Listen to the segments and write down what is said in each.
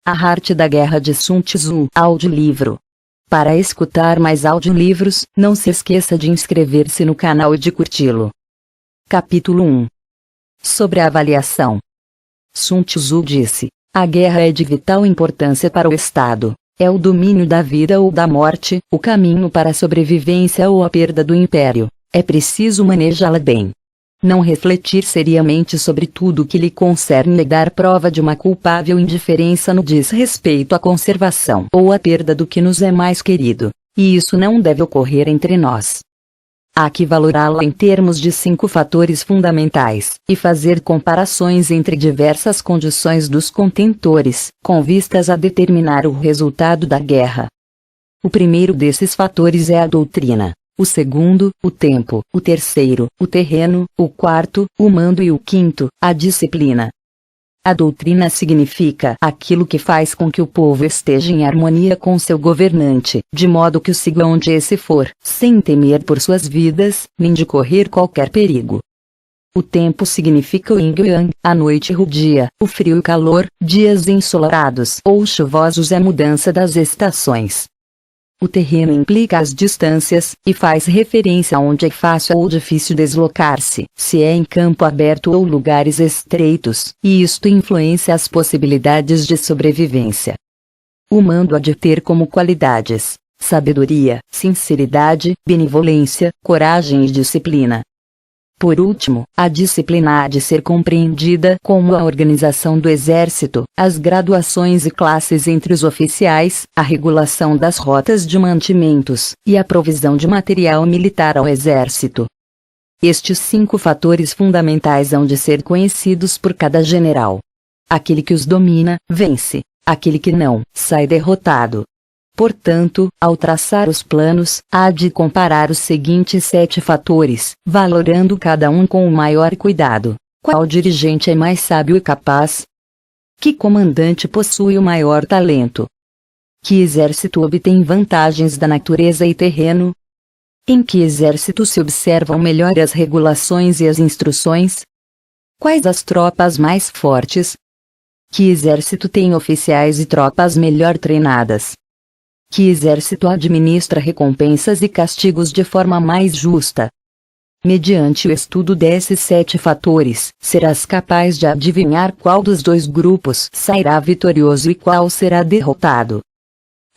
A Arte da Guerra de Sun Tzu, audiolivro. Para escutar mais audiolivros, não se esqueça de inscrever-se no canal e de curti-lo. Capítulo 1. Sobre a avaliação. Sun Tzu disse: a guerra é de vital importância para o Estado. É o domínio da vida ou da morte, o caminho para a sobrevivência ou a perda do império. É preciso manejá-la bem. Não refletir seriamente sobre tudo que lhe concerne e dar prova de uma culpável indiferença no desrespeito à conservação ou à perda do que nos é mais querido. E isso não deve ocorrer entre nós. Há que valorá-la em termos de 5 fatores fundamentais, e fazer comparações entre diversas condições dos contentores, com vistas a determinar o resultado da guerra. O primeiro desses fatores é a doutrina. O segundo, o tempo. O terceiro, o terreno. O quarto, o mando. E o quinto, a disciplina. A doutrina significa aquilo que faz com que o povo esteja em harmonia com seu governante, de modo que o siga onde esse for, sem temer por suas vidas, nem de correr qualquer perigo. O tempo significa o yin e o yang, a noite e o dia, o frio e o calor, dias ensolarados ou chuvosos e a mudança das estações. O terreno implica as distâncias, e faz referência a onde é fácil ou difícil deslocar-se, se é em campo aberto ou lugares estreitos, e isto influencia as possibilidades de sobrevivência. O mando há de ter como qualidades: sabedoria, sinceridade, benevolência, coragem e disciplina. Por último, a disciplina há de ser compreendida como a organização do exército, as graduações e classes entre os oficiais, a regulação das rotas de mantimentos, e a provisão de material militar ao exército. Estes 5 fatores fundamentais hão de ser conhecidos por cada general. Aquele que os domina, vence. Aquele que não, sai derrotado. Portanto, ao traçar os planos, há de comparar os seguintes 7 fatores, valorando cada um com o maior cuidado. Qual dirigente é mais sábio e capaz? Que comandante possui o maior talento? Que exército obtém vantagens da natureza e terreno? Em que exército se observam melhor as regulações e as instruções? Quais as tropas mais fortes? Que exército tem oficiais e tropas melhor treinadas? Que exército administra recompensas e castigos de forma mais justa? Mediante o estudo desses 7 fatores, serás capaz de adivinhar qual dos 2 grupos sairá vitorioso e qual será derrotado.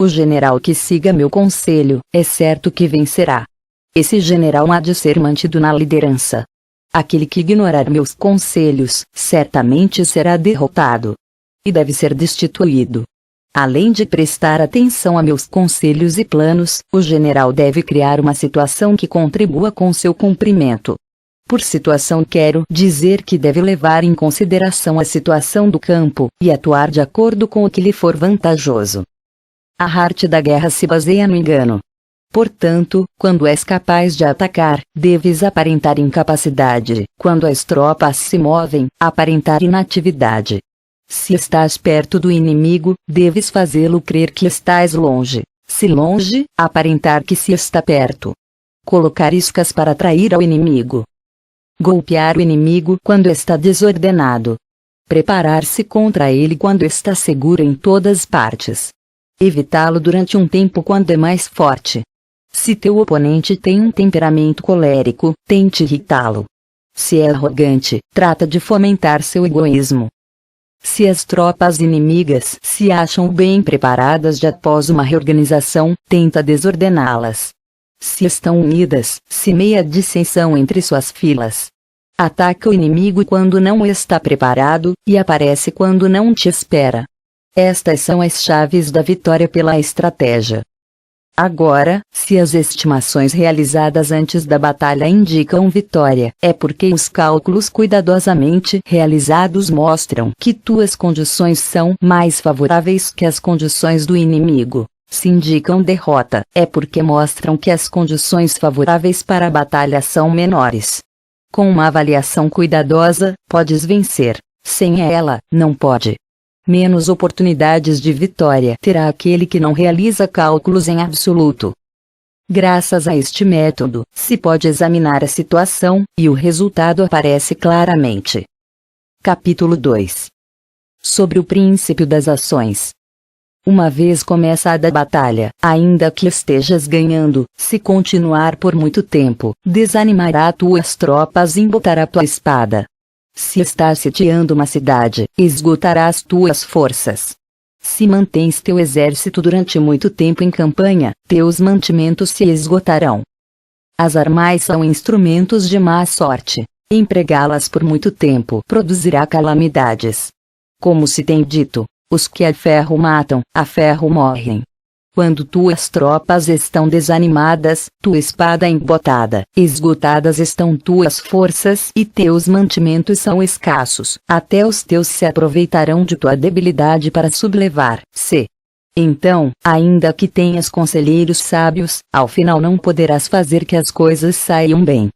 O general que siga meu conselho, é certo que vencerá. Esse general há de ser mantido na liderança. Aquele que ignorar meus conselhos, certamente será derrotado. E deve ser destituído. Além de prestar atenção a meus conselhos e planos, o general deve criar uma situação que contribua com seu cumprimento. Por situação quero dizer que deve levar em consideração a situação do campo, e atuar de acordo com o que lhe for vantajoso. A arte da guerra se baseia no engano. Portanto, quando és capaz de atacar, deves aparentar incapacidade; quando as tropas se movem, aparentar inatividade. Se estás perto do inimigo, deves fazê-lo crer que estás longe. Se longe, aparentar que se está perto. Colocar iscas para atrair ao inimigo. Golpear o inimigo quando está desordenado. Preparar-se contra ele quando está seguro em todas partes. Evitá-lo durante um tempo quando é mais forte. Se teu oponente tem um temperamento colérico, tente irritá-lo. Se é arrogante, trata de fomentar seu egoísmo. Se as tropas inimigas se acham bem preparadas já após uma reorganização, tenta desordená-las. Se estão unidas, semeia dissensão entre suas filas. Ataca o inimigo quando não está preparado, e aparece quando não te espera. Estas são as chaves da vitória pela estratégia. Agora, se as estimações realizadas antes da batalha indicam vitória, é porque os cálculos cuidadosamente realizados mostram que tuas condições são mais favoráveis que as condições do inimigo. Se indicam derrota, é porque mostram que as condições favoráveis para a batalha são menores. Com uma avaliação cuidadosa, podes vencer. Sem ela, não pode. Menos oportunidades de vitória terá aquele que não realiza cálculos em absoluto. Graças a este método, se pode examinar a situação, e o resultado aparece claramente. Capítulo 2. Sobre o princípio das ações. Uma vez começada a batalha, ainda que estejas ganhando, se continuar por muito tempo, desanimará tuas tropas e embotará tua espada. Se estás sitiando uma cidade, esgotarás tuas forças. Se mantens teu exército durante muito tempo em campanha, teus mantimentos se esgotarão. As armas são instrumentos de má sorte. Empregá-las por muito tempo produzirá calamidades. Como se tem dito, os que a ferro matam, a ferro morrem. Quando tuas tropas estão desanimadas, tua espada embotada, esgotadas estão tuas forças e teus mantimentos são escassos, até os teus se aproveitarão de tua debilidade para sublevar-se. Então, ainda que tenhas conselheiros sábios, ao final não poderás fazer que as coisas saiam bem.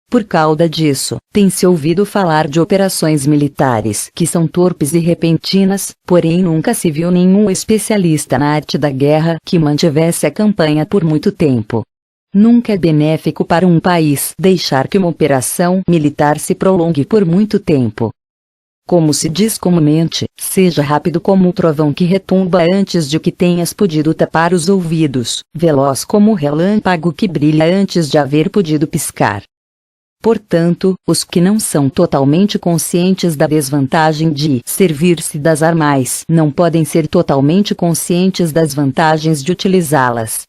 Por causa disso, tem-se ouvido falar de operações militares que são torpes e repentinas, porém nunca se viu nenhum especialista na arte da guerra que mantivesse a campanha por muito tempo. Nunca é benéfico para um país deixar que uma operação militar se prolongue por muito tempo. Como se diz comumente, seja rápido como o trovão que retumba antes de que tenhas podido tapar os ouvidos, veloz como o relâmpago que brilha antes de haver podido piscar. Portanto, os que não são totalmente conscientes da desvantagem de servir-se das armas não podem ser totalmente conscientes das vantagens de utilizá-las.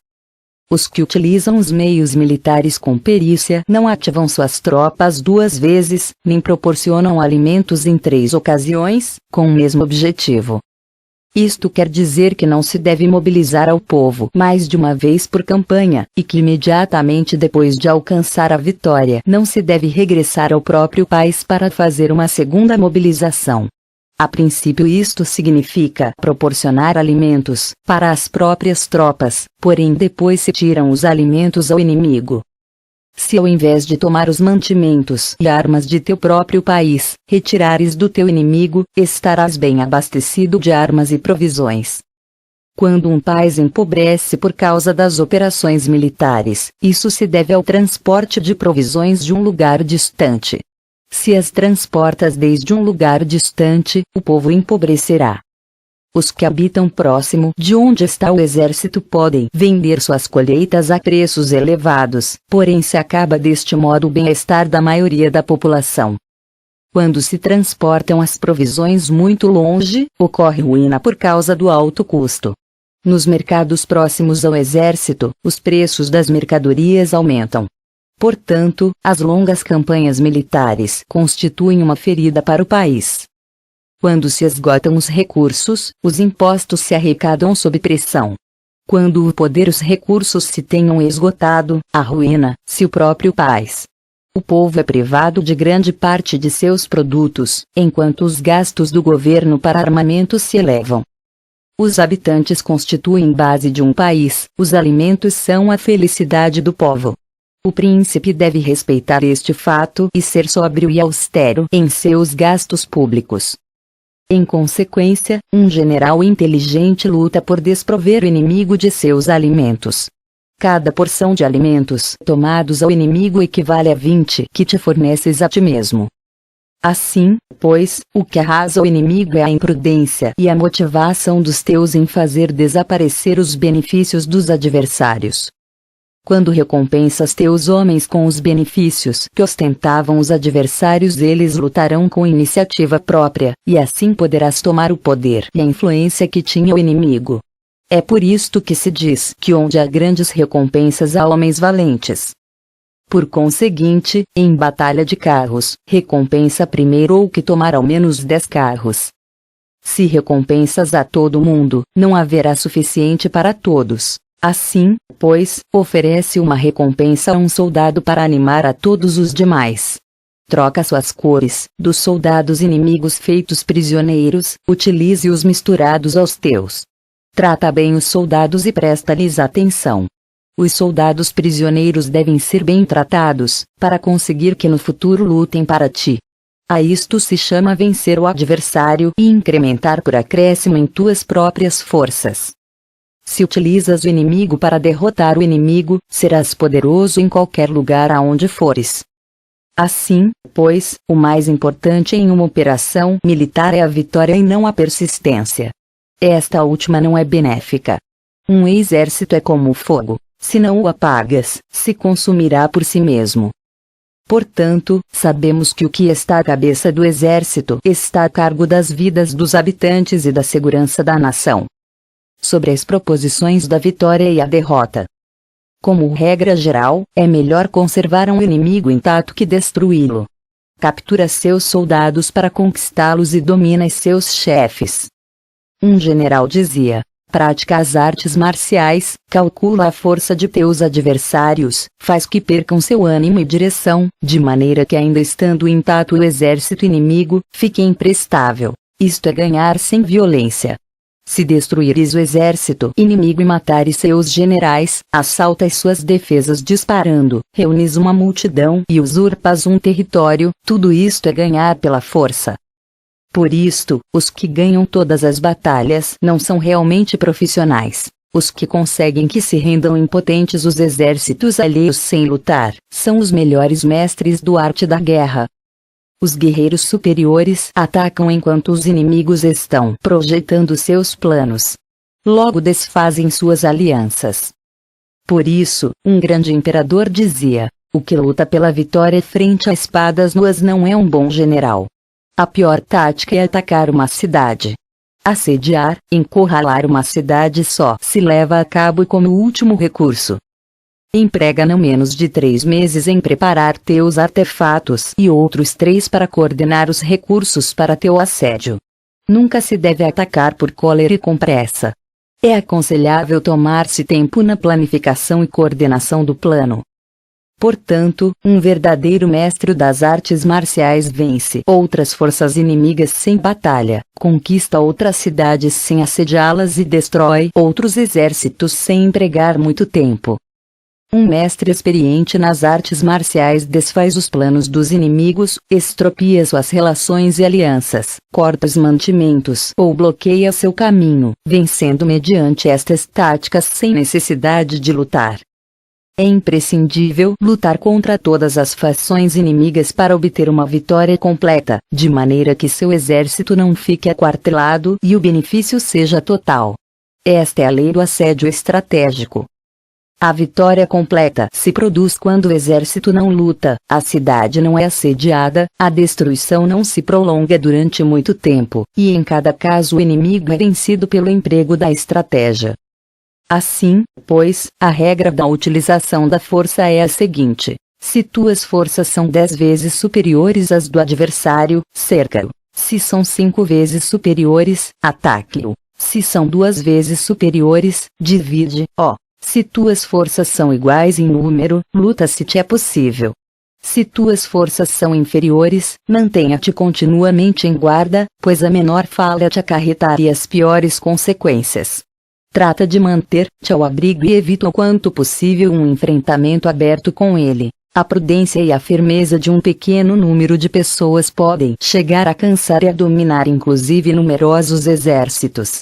Os que utilizam os meios militares com perícia não ativam suas tropas 2 vezes, nem proporcionam alimentos em 3 ocasiões, com o mesmo objetivo. Isto quer dizer que não se deve mobilizar ao povo mais de uma vez por campanha, e que imediatamente depois de alcançar a vitória não se deve regressar ao próprio país para fazer uma segunda mobilização. A princípio isto significa proporcionar alimentos para as próprias tropas, porém depois se tiram os alimentos ao inimigo. Se ao invés de tomar os mantimentos e armas de teu próprio país, retirares do teu inimigo, estarás bem abastecido de armas e provisões. Quando um país empobrece por causa das operações militares, isso se deve ao transporte de provisões de um lugar distante. Se as transportas desde um lugar distante, o povo empobrecerá. Os que habitam próximo de onde está o exército podem vender suas colheitas a preços elevados, porém se acaba deste modo o bem-estar da maioria da população. Quando se transportam as provisões muito longe, ocorre ruína por causa do alto custo. Nos mercados próximos ao exército, os preços das mercadorias aumentam. Portanto, as longas campanhas militares constituem uma ferida para o país. Quando se esgotam os recursos, os impostos se arrecadam sob pressão. Quando o poder e os recursos se tenham esgotado, arruína-se o próprio país. O povo é privado de grande parte de seus produtos, enquanto os gastos do governo para armamento se elevam. Os habitantes constituem base de um país, os alimentos são a felicidade do povo. O príncipe deve respeitar este fato e ser sóbrio e austero em seus gastos públicos. Em consequência, um general inteligente luta por desprover o inimigo de seus alimentos. Cada porção de alimentos tomados ao inimigo equivale a 20 que te forneces a ti mesmo. Assim, pois, o que arrasa o inimigo é a imprudência e a motivação dos teus em fazer desaparecer os benefícios dos adversários. Quando recompensas teus homens com os benefícios que ostentavam os adversários, eles lutarão com iniciativa própria, e assim poderás tomar o poder e a influência que tinha o inimigo. É por isto que se diz que onde há grandes recompensas há homens valentes. Por conseguinte, em batalha de carros, recompensa primeiro o que tomar ao menos 10 carros. Se recompensas a todo mundo, não haverá suficiente para todos. Assim, pois, oferece uma recompensa a um soldado para animar a todos os demais. Troca suas cores, dos soldados inimigos feitos prisioneiros, utilize-os misturados aos teus. Trata bem os soldados e presta-lhes atenção. Os soldados prisioneiros devem ser bem tratados, para conseguir que no futuro lutem para ti. A isto se chama vencer o adversário e incrementar por acréscimo em tuas próprias forças. Se utilizas o inimigo para derrotar o inimigo, serás poderoso em qualquer lugar aonde fores. Assim, pois, o mais importante em uma operação militar é a vitória e não a persistência. Esta última não é benéfica. Um exército é como o fogo, se não o apagas, se consumirá por si mesmo. Portanto, sabemos que o que está à cabeça do exército está a cargo das vidas dos habitantes e da segurança da nação. Sobre as proposições da vitória e a derrota. Como regra geral, é melhor conservar um inimigo intacto que destruí-lo. Captura seus soldados para conquistá-los e domina seus chefes. Um general dizia: pratica as artes marciais, calcula a força de teus adversários, faz que percam seu ânimo e direção, de maneira que ainda estando intacto o exército inimigo, fique imprestável. Isto é ganhar sem violência. Se destruires o exército inimigo e matares seus generais, assaltas suas defesas disparando, reunes uma multidão e usurpas um território, tudo isto é ganhar pela força. Por isto, os que ganham todas as batalhas não são realmente profissionais. Os que conseguem que se rendam impotentes os exércitos alheios sem lutar, são os melhores mestres do arte da guerra. Os guerreiros superiores atacam enquanto os inimigos estão projetando seus planos. Logo desfazem suas alianças. Por isso, um grande imperador dizia: o que luta pela vitória frente a espadas nuas não é um bom general. A pior tática é atacar uma cidade. Assediar, encurralar uma cidade só se leva a cabo como último recurso. Emprega não menos de 3 meses em preparar teus artefatos e outros 3 para coordenar os recursos para teu assédio. Nunca se deve atacar por cólera e com pressa. É aconselhável tomar-se tempo na planificação e coordenação do plano. Portanto, um verdadeiro mestre das artes marciais vence outras forças inimigas sem batalha, conquista outras cidades sem assediá-las e destrói outros exércitos sem empregar muito tempo. Um mestre experiente nas artes marciais desfaz os planos dos inimigos, estropia suas relações e alianças, corta os mantimentos ou bloqueia seu caminho, vencendo mediante estas táticas sem necessidade de lutar. É imprescindível lutar contra todas as fações inimigas para obter uma vitória completa, de maneira que seu exército não fique aquartelado e o benefício seja total. Esta é a lei do assédio estratégico. A vitória completa se produz quando o exército não luta, a cidade não é assediada, a destruição não se prolonga durante muito tempo, e em cada caso o inimigo é vencido pelo emprego da estratégia. Assim, pois, a regra da utilização da força é a seguinte: se tuas forças são 10 vezes superiores às do adversário, cerca-o. Se são 5 vezes superiores, ataque-o. Se são 2 vezes superiores, divide-o. Se tuas forças são iguais em número, luta se te é possível. Se tuas forças são inferiores, mantenha-te continuamente em guarda, pois a menor falha te acarretaria as piores consequências. Trata de manter-te ao abrigo e evita o quanto possível um enfrentamento aberto com ele. A prudência e a firmeza de um pequeno número de pessoas podem chegar a cansar e a dominar inclusive numerosos exércitos.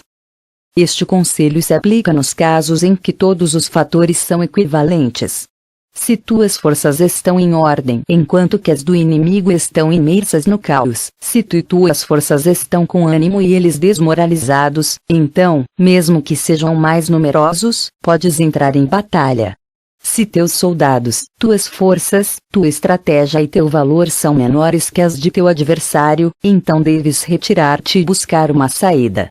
Este conselho se aplica nos casos em que todos os fatores são equivalentes. Se tuas forças estão em ordem enquanto que as do inimigo estão imersas no caos, se tu e tuas forças estão com ânimo e eles desmoralizados, então, mesmo que sejam mais numerosos, podes entrar em batalha. Se teus soldados, tuas forças, tua estratégia e teu valor são menores que as de teu adversário, então deves retirar-te e buscar uma saída.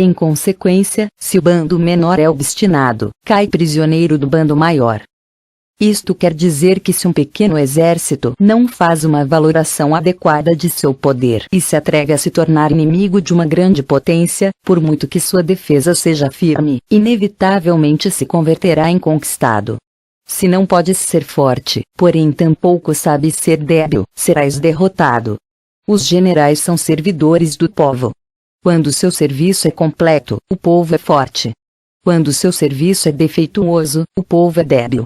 Em consequência, se o bando menor é obstinado, cai prisioneiro do bando maior. Isto quer dizer que se um pequeno exército não faz uma valoração adequada de seu poder e se atreve a se tornar inimigo de uma grande potência, por muito que sua defesa seja firme, inevitavelmente se converterá em conquistado. Se não podes ser forte, porém tampouco sabes ser débil, serás derrotado. Os generais são servidores do povo. Quando seu serviço é completo, o povo é forte. Quando seu serviço é defeituoso, o povo é débil.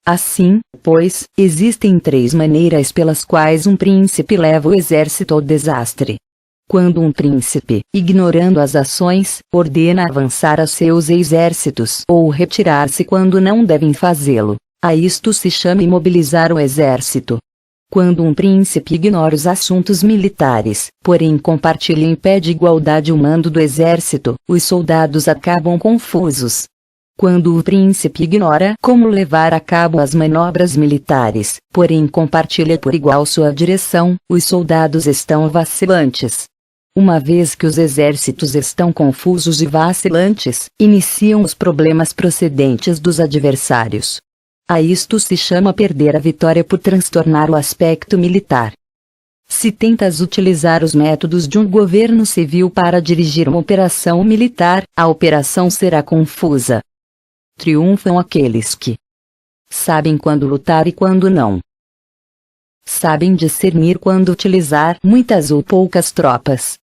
Assim, pois, existem 3 maneiras pelas quais um príncipe leva o exército ao desastre. Quando um príncipe, ignorando as ações, ordena avançar a seus exércitos ou retirar-se quando não devem fazê-lo, a isto se chama imobilizar o exército. Quando um príncipe ignora os assuntos militares, porém compartilha em pé de igualdade o mando do exército, os soldados acabam confusos. Quando o príncipe ignora como levar a cabo as manobras militares, porém compartilha por igual sua direção, os soldados estão vacilantes. Uma vez que os exércitos estão confusos e vacilantes, iniciam os problemas procedentes dos adversários. A isto se chama perder a vitória por transtornar o aspecto militar. Se tentas utilizar os métodos de um governo civil para dirigir uma operação militar, a operação será confusa. Triunfam aqueles que sabem quando lutar e quando não. Sabem discernir quando utilizar muitas ou poucas tropas.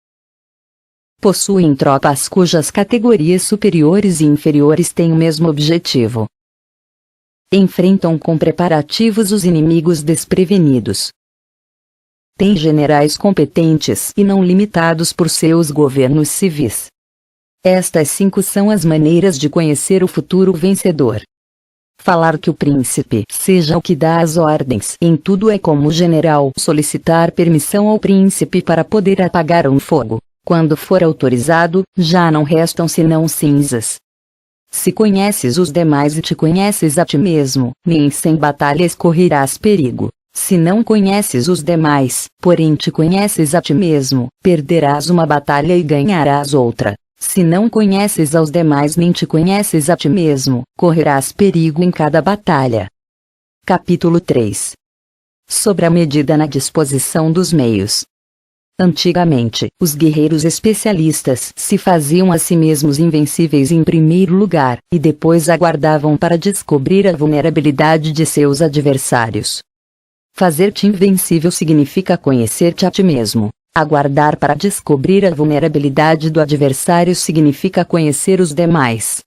Possuem tropas cujas categorias superiores e inferiores têm o mesmo objetivo. Enfrentam com preparativos os inimigos desprevenidos. Têm generais competentes e não limitados por seus governos civis. Estas 5 são as maneiras de conhecer o futuro vencedor. Falar que o príncipe seja o que dá as ordens em tudo é como o general solicitar permissão ao príncipe para poder apagar um fogo. Quando for autorizado, já não restam senão cinzas. Se conheces os demais e te conheces a ti mesmo, nem sem batalhas correrás perigo. Se não conheces os demais, porém te conheces a ti mesmo, perderás uma batalha e ganharás outra. Se não conheces aos demais nem te conheces a ti mesmo, correrás perigo em cada batalha. Capítulo 3. Sobre a medida na disposição dos meios. Antigamente, os guerreiros especialistas se faziam a si mesmos invencíveis em primeiro lugar, e depois aguardavam para descobrir a vulnerabilidade de seus adversários. Fazer-te invencível significa conhecer-te a ti mesmo. Aguardar para descobrir a vulnerabilidade do adversário significa conhecer os demais.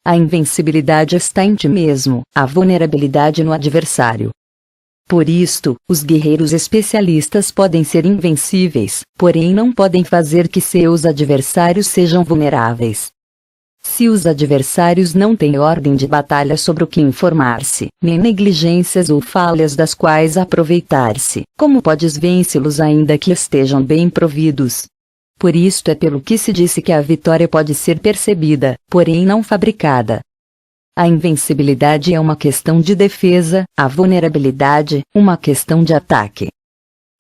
A invencibilidade está em ti mesmo, a vulnerabilidade no adversário. Por isto, os guerreiros especialistas podem ser invencíveis, porém não podem fazer que seus adversários sejam vulneráveis. Se os adversários não têm ordem de batalha sobre o que informar-se, nem negligências ou falhas das quais aproveitar-se, como podes vencê-los ainda que estejam bem providos? Por isto é pelo que se disse que a vitória pode ser percebida, porém não fabricada. A invencibilidade é uma questão de defesa, a vulnerabilidade, uma questão de ataque.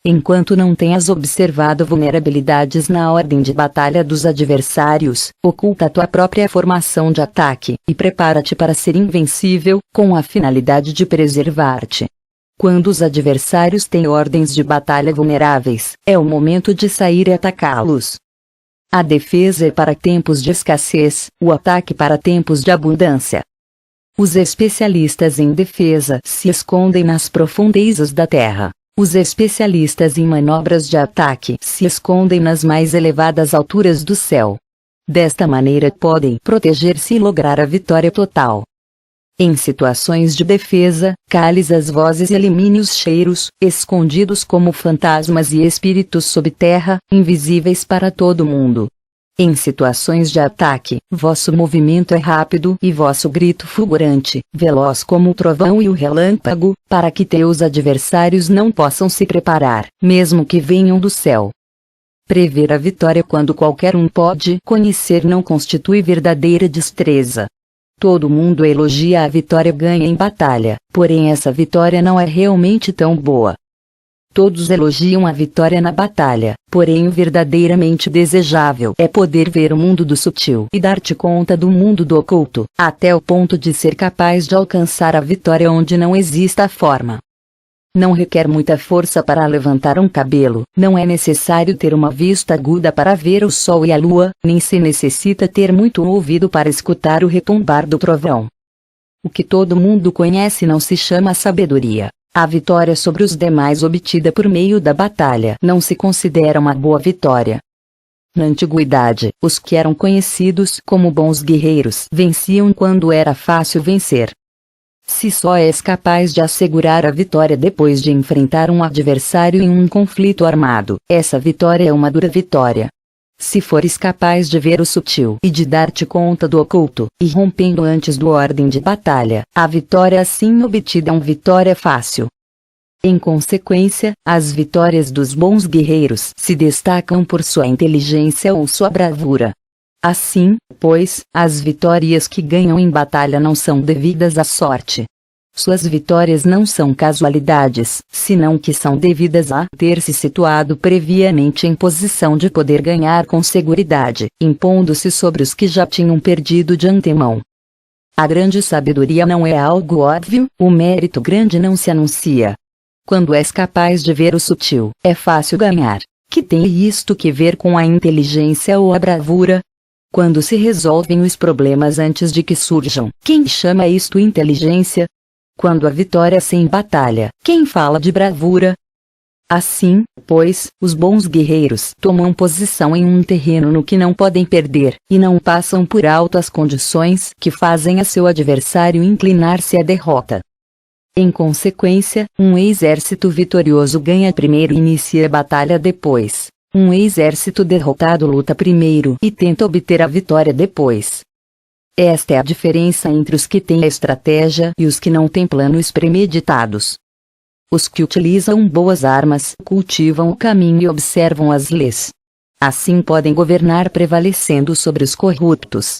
Enquanto não tenhas observado vulnerabilidades na ordem de batalha dos adversários, oculta tua própria formação de ataque, e prepara-te para ser invencível, com a finalidade de preservar-te. Quando os adversários têm ordens de batalha vulneráveis, é o momento de sair e atacá-los. A defesa é para tempos de escassez, o ataque para tempos de abundância. Os especialistas em defesa se escondem nas profundezas da terra. Os especialistas em manobras de ataque se escondem nas mais elevadas alturas do céu. Desta maneira podem proteger-se e lograr a vitória total. Em situações de defesa, cales as vozes e elimine os cheiros, escondidos como fantasmas e espíritos sob terra, invisíveis para todo mundo. Em situações de ataque, vosso movimento é rápido e vosso grito fulgurante, veloz como o trovão e o relâmpago, para que teus adversários não possam se preparar, mesmo que venham do céu. Prever a vitória quando qualquer um pode conhecer não constitui verdadeira destreza. Todo mundo elogia a vitória ganha em batalha, porém essa vitória não é realmente tão boa. Todos elogiam a vitória na batalha, porém o verdadeiramente desejável é poder ver o mundo do sutil e dar-te conta do mundo do oculto, até o ponto de ser capaz de alcançar a vitória onde não exista a forma. Não requer muita força para levantar um cabelo, não é necessário ter uma vista aguda para ver o sol e a lua, nem se necessita ter muito ouvido para escutar o retumbar do trovão. O que todo mundo conhece não se chama sabedoria. A vitória sobre os demais obtida por meio da batalha não se considera uma boa vitória. Na antiguidade, os que eram conhecidos como bons guerreiros venciam quando era fácil vencer. Se só és capaz de assegurar a vitória depois de enfrentar um adversário em um conflito armado, essa vitória é uma dura vitória. Se fores capaz de ver o sutil e de dar-te conta do oculto, e rompendo antes do ordem de batalha, a vitória assim obtida é uma vitória fácil. Em consequência, as vitórias dos bons guerreiros se destacam por sua inteligência ou sua bravura. Assim, pois, as vitórias que ganham em batalha não são devidas à sorte. Suas vitórias não são casualidades, senão que são devidas a ter se situado previamente em posição de poder ganhar com seguridade, impondo-se sobre os que já tinham perdido de antemão. A grande sabedoria não é algo óbvio, o mérito grande não se anuncia. Quando és capaz de ver o sutil, é fácil ganhar. Que tem isto que ver com a inteligência ou a bravura? Quando se resolvem os problemas antes de que surjam, quem chama isto inteligência? Quando a vitória sem batalha, quem fala de bravura? Assim, pois, os bons guerreiros tomam posição em um terreno no que não podem perder, e não passam por alto as condições que fazem a seu adversário inclinar-se à derrota. Em consequência, um exército vitorioso ganha primeiro e inicia a batalha depois. Um exército derrotado luta primeiro e tenta obter a vitória depois. Esta é a diferença entre os que têm a estratégia e os que não têm planos premeditados. Os que utilizam boas armas cultivam o caminho e observam as leis. Assim podem governar prevalecendo sobre os corruptos.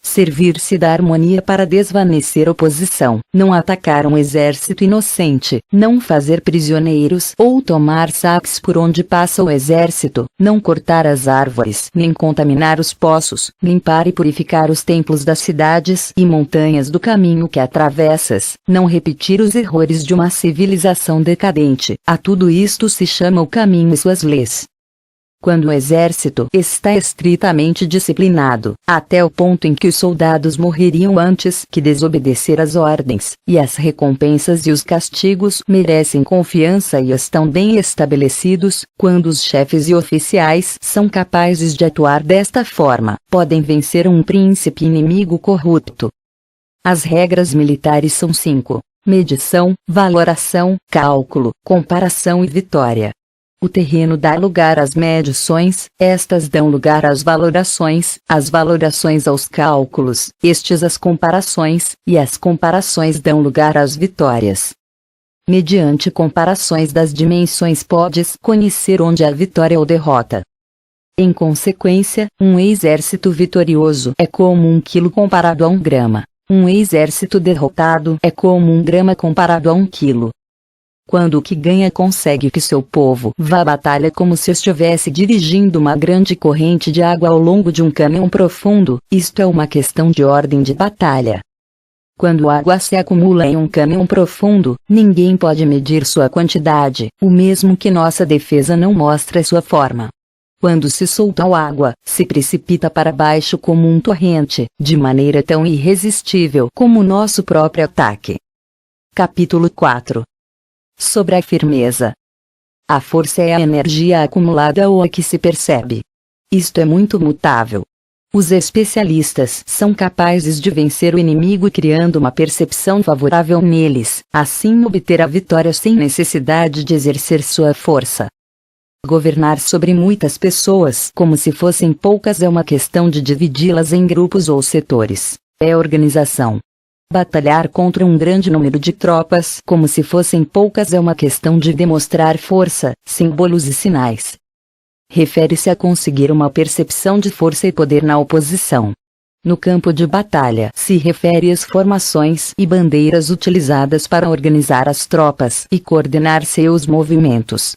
Servir-se da harmonia para desvanecer oposição, não atacar um exército inocente, não fazer prisioneiros ou tomar saques por onde passa o exército, não cortar as árvores, nem contaminar os poços, limpar e purificar os templos das cidades e montanhas do caminho que atravessas, não repetir os erros de uma civilização decadente. A tudo isto se chama o caminho e suas leis. Quando o exército está estritamente disciplinado, até o ponto em que os soldados morreriam antes que desobedecer às ordens, e as recompensas e os castigos merecem confiança e estão bem estabelecidos, quando os chefes e oficiais são capazes de atuar desta forma, podem vencer um príncipe inimigo corrupto. As regras militares são 5: medição, valoração, cálculo, comparação e vitória. O terreno dá lugar às medições, estas dão lugar às valorações aos cálculos, estes às comparações, e as comparações dão lugar às vitórias. Mediante comparações das dimensões podes conhecer onde há vitória ou derrota. Em consequência, um exército vitorioso é como 1 quilo comparado a 1 grama. Um exército derrotado é como 1 grama comparado a 1 quilo. Quando o que ganha consegue que seu povo vá à batalha como se estivesse dirigindo uma grande corrente de água ao longo de um caminhão profundo, isto é uma questão de ordem de batalha. Quando a água se acumula em um caminhão profundo, ninguém pode medir sua quantidade, o mesmo que nossa defesa não mostra sua forma. Quando se solta a água, se precipita para baixo como um torrente, de maneira tão irresistível como o nosso próprio ataque. Capítulo 4. Sobre a firmeza. A força é a energia acumulada ou a que se percebe. Isto é muito mutável. Os especialistas são capazes de vencer o inimigo criando uma percepção favorável neles, assim obter a vitória sem necessidade de exercer sua força. Governar sobre muitas pessoas como se fossem poucas é uma questão de dividi-las em grupos ou setores. É organização. Batalhar contra um grande número de tropas como se fossem poucas é uma questão de demonstrar força, símbolos e sinais. Refere-se a conseguir uma percepção de força e poder na oposição. No campo de batalha se refere às formações e bandeiras utilizadas para organizar as tropas e coordenar seus movimentos.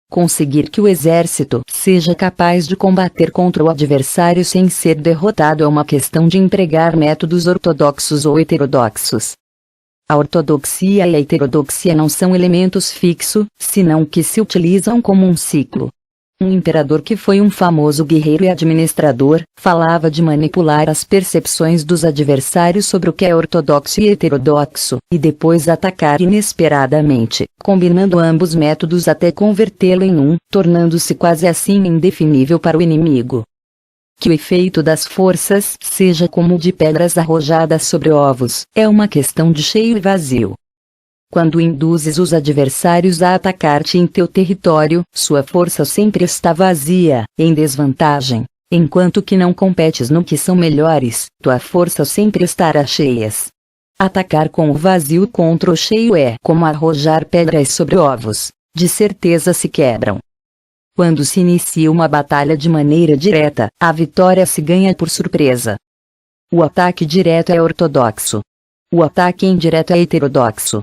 Conseguir que o exército seja capaz de combater contra o adversário sem ser derrotado é uma questão de empregar métodos ortodoxos ou heterodoxos. A ortodoxia e a heterodoxia não são elementos fixos, senão que se utilizam como um ciclo. Um imperador que foi um famoso guerreiro e administrador, falava de manipular as percepções dos adversários sobre o que é ortodoxo e heterodoxo, e depois atacar inesperadamente, combinando ambos métodos até convertê-lo em um, tornando-se quase assim indefinível para o inimigo. Que o efeito das forças seja como o de pedras arrojadas sobre ovos, é uma questão de cheio e vazio. Quando induzes os adversários a atacar-te em teu território, sua força sempre está vazia, em desvantagem, enquanto que não competes no que são melhores, tua força sempre estará cheias. Atacar com o vazio contra o cheio é como arrojar pedras sobre ovos, de certeza se quebram. Quando se inicia uma batalha de maneira direta, a vitória se ganha por surpresa. O ataque direto é ortodoxo. O ataque indireto é heterodoxo.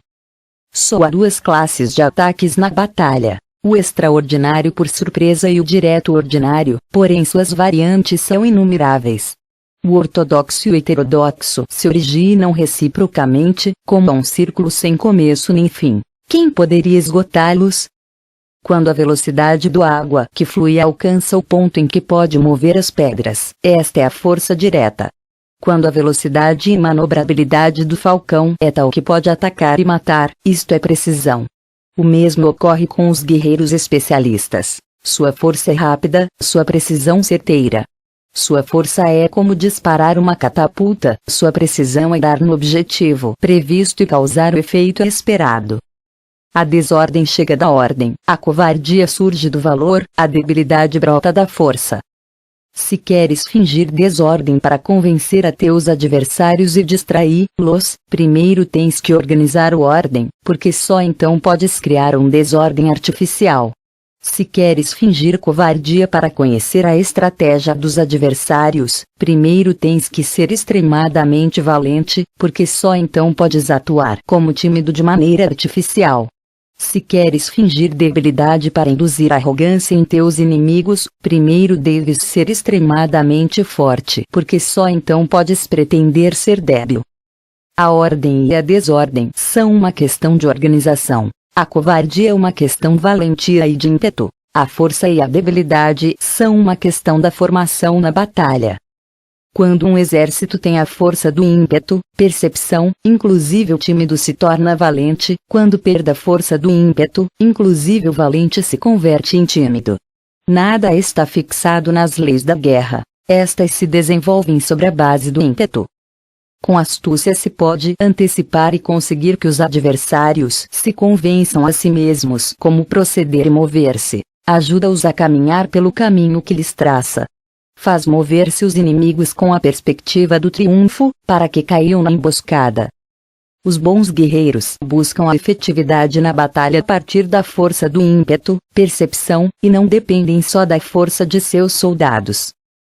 Só há duas classes de ataques na batalha: o extraordinário por surpresa e o direto ordinário, porém suas variantes são inumeráveis. O ortodoxo e o heterodoxo se originam reciprocamente, como um círculo sem começo nem fim. Quem poderia esgotá-los? Quando a velocidade do água que flui alcança o ponto em que pode mover as pedras, esta é a força direta. Quando a velocidade e manobrabilidade do falcão é tal que pode atacar e matar, isto é precisão. O mesmo ocorre com os guerreiros especialistas. Sua força é rápida, sua precisão certeira. Sua força é como disparar uma catapulta, sua precisão é dar no objetivo previsto e causar o efeito esperado. A desordem chega da ordem, a covardia surge do valor, a debilidade brota da força. Se queres fingir desordem para convencer a teus adversários e distraí-los, primeiro tens que organizar o ordem, porque só então podes criar um desordem artificial. Se queres fingir covardia para conhecer a estratégia dos adversários, primeiro tens que ser extremadamente valente, porque só então podes atuar como tímido de maneira artificial. Se queres fingir debilidade para induzir arrogância em teus inimigos, primeiro deves ser extremadamente forte, porque só então podes pretender ser débil. A ordem e a desordem são uma questão de organização. A covardia é uma questão valentia e de ímpeto. A força e a debilidade são uma questão da formação na batalha. Quando um exército tem a força do ímpeto, percepção, inclusive o tímido se torna valente; quando perde a força do ímpeto, inclusive o valente se converte em tímido. Nada está fixado nas leis da guerra. Estas se desenvolvem sobre a base do ímpeto. Com astúcia se pode antecipar e conseguir que os adversários se convençam a si mesmos como proceder e mover-se. Ajuda-os a caminhar pelo caminho que lhes traça. Faz mover-se os inimigos com a perspectiva do triunfo, para que caiam na emboscada. Os bons guerreiros buscam a efetividade na batalha a partir da força do ímpeto, percepção, e não dependem só da força de seus soldados.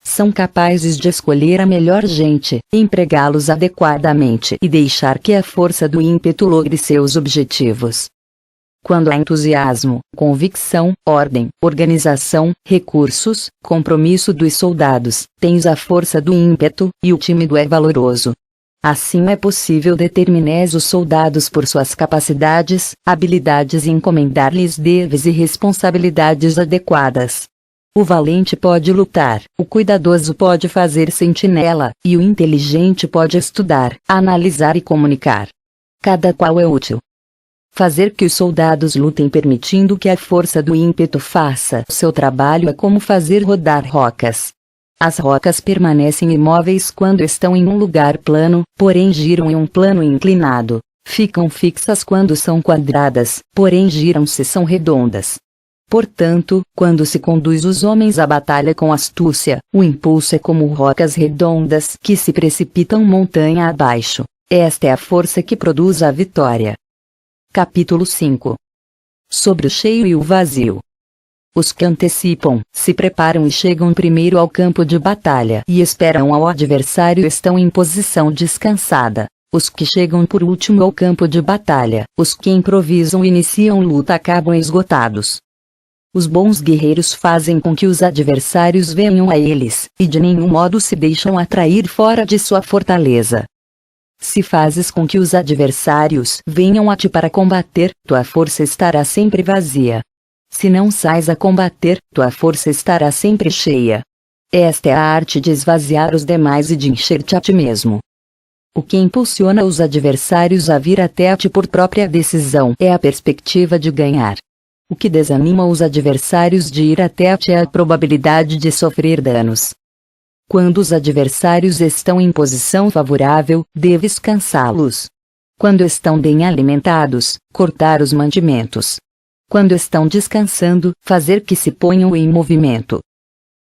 São capazes de escolher a melhor gente, empregá-los adequadamente e deixar que a força do ímpeto logre seus objetivos. Quando há entusiasmo, convicção, ordem, organização, recursos, compromisso dos soldados, tens a força do ímpeto, e o tímido é valoroso. Assim é possível determinar os soldados por suas capacidades, habilidades e encomendar-lhes deveres e responsabilidades adequadas. O valente pode lutar, o cuidadoso pode fazer sentinela, e o inteligente pode estudar, analisar e comunicar. Cada qual é útil. Fazer que os soldados lutem permitindo que a força do ímpeto faça seu trabalho é como fazer rodar rocas. As rocas permanecem imóveis quando estão em um lugar plano, porém giram em um plano inclinado. Ficam fixas quando são quadradas, porém giram se são redondas. Portanto, quando se conduz os homens à batalha com astúcia, o impulso é como rocas redondas que se precipitam montanha abaixo. Esta é a força que produz a vitória. Capítulo 5. Sobre o cheio e o vazio. Os que antecipam, se preparam e chegam primeiro ao campo de batalha e esperam ao adversário estão em posição descansada. Os que chegam por último ao campo de batalha, os que improvisam e iniciam luta acabam esgotados. Os bons guerreiros fazem com que os adversários venham a eles, e de nenhum modo se deixam atrair fora de sua fortaleza. Se fazes com que os adversários venham a ti para combater, tua força estará sempre vazia. Se não sais a combater, tua força estará sempre cheia. Esta é a arte de esvaziar os demais e de encher-te a ti mesmo. O que impulsiona os adversários a vir até a ti por própria decisão é a perspectiva de ganhar. O que desanima os adversários de ir até a ti é a probabilidade de sofrer danos. Quando os adversários estão em posição favorável, deves cansá-los. Quando estão bem alimentados, cortar os mantimentos. Quando estão descansando, fazer que se ponham em movimento.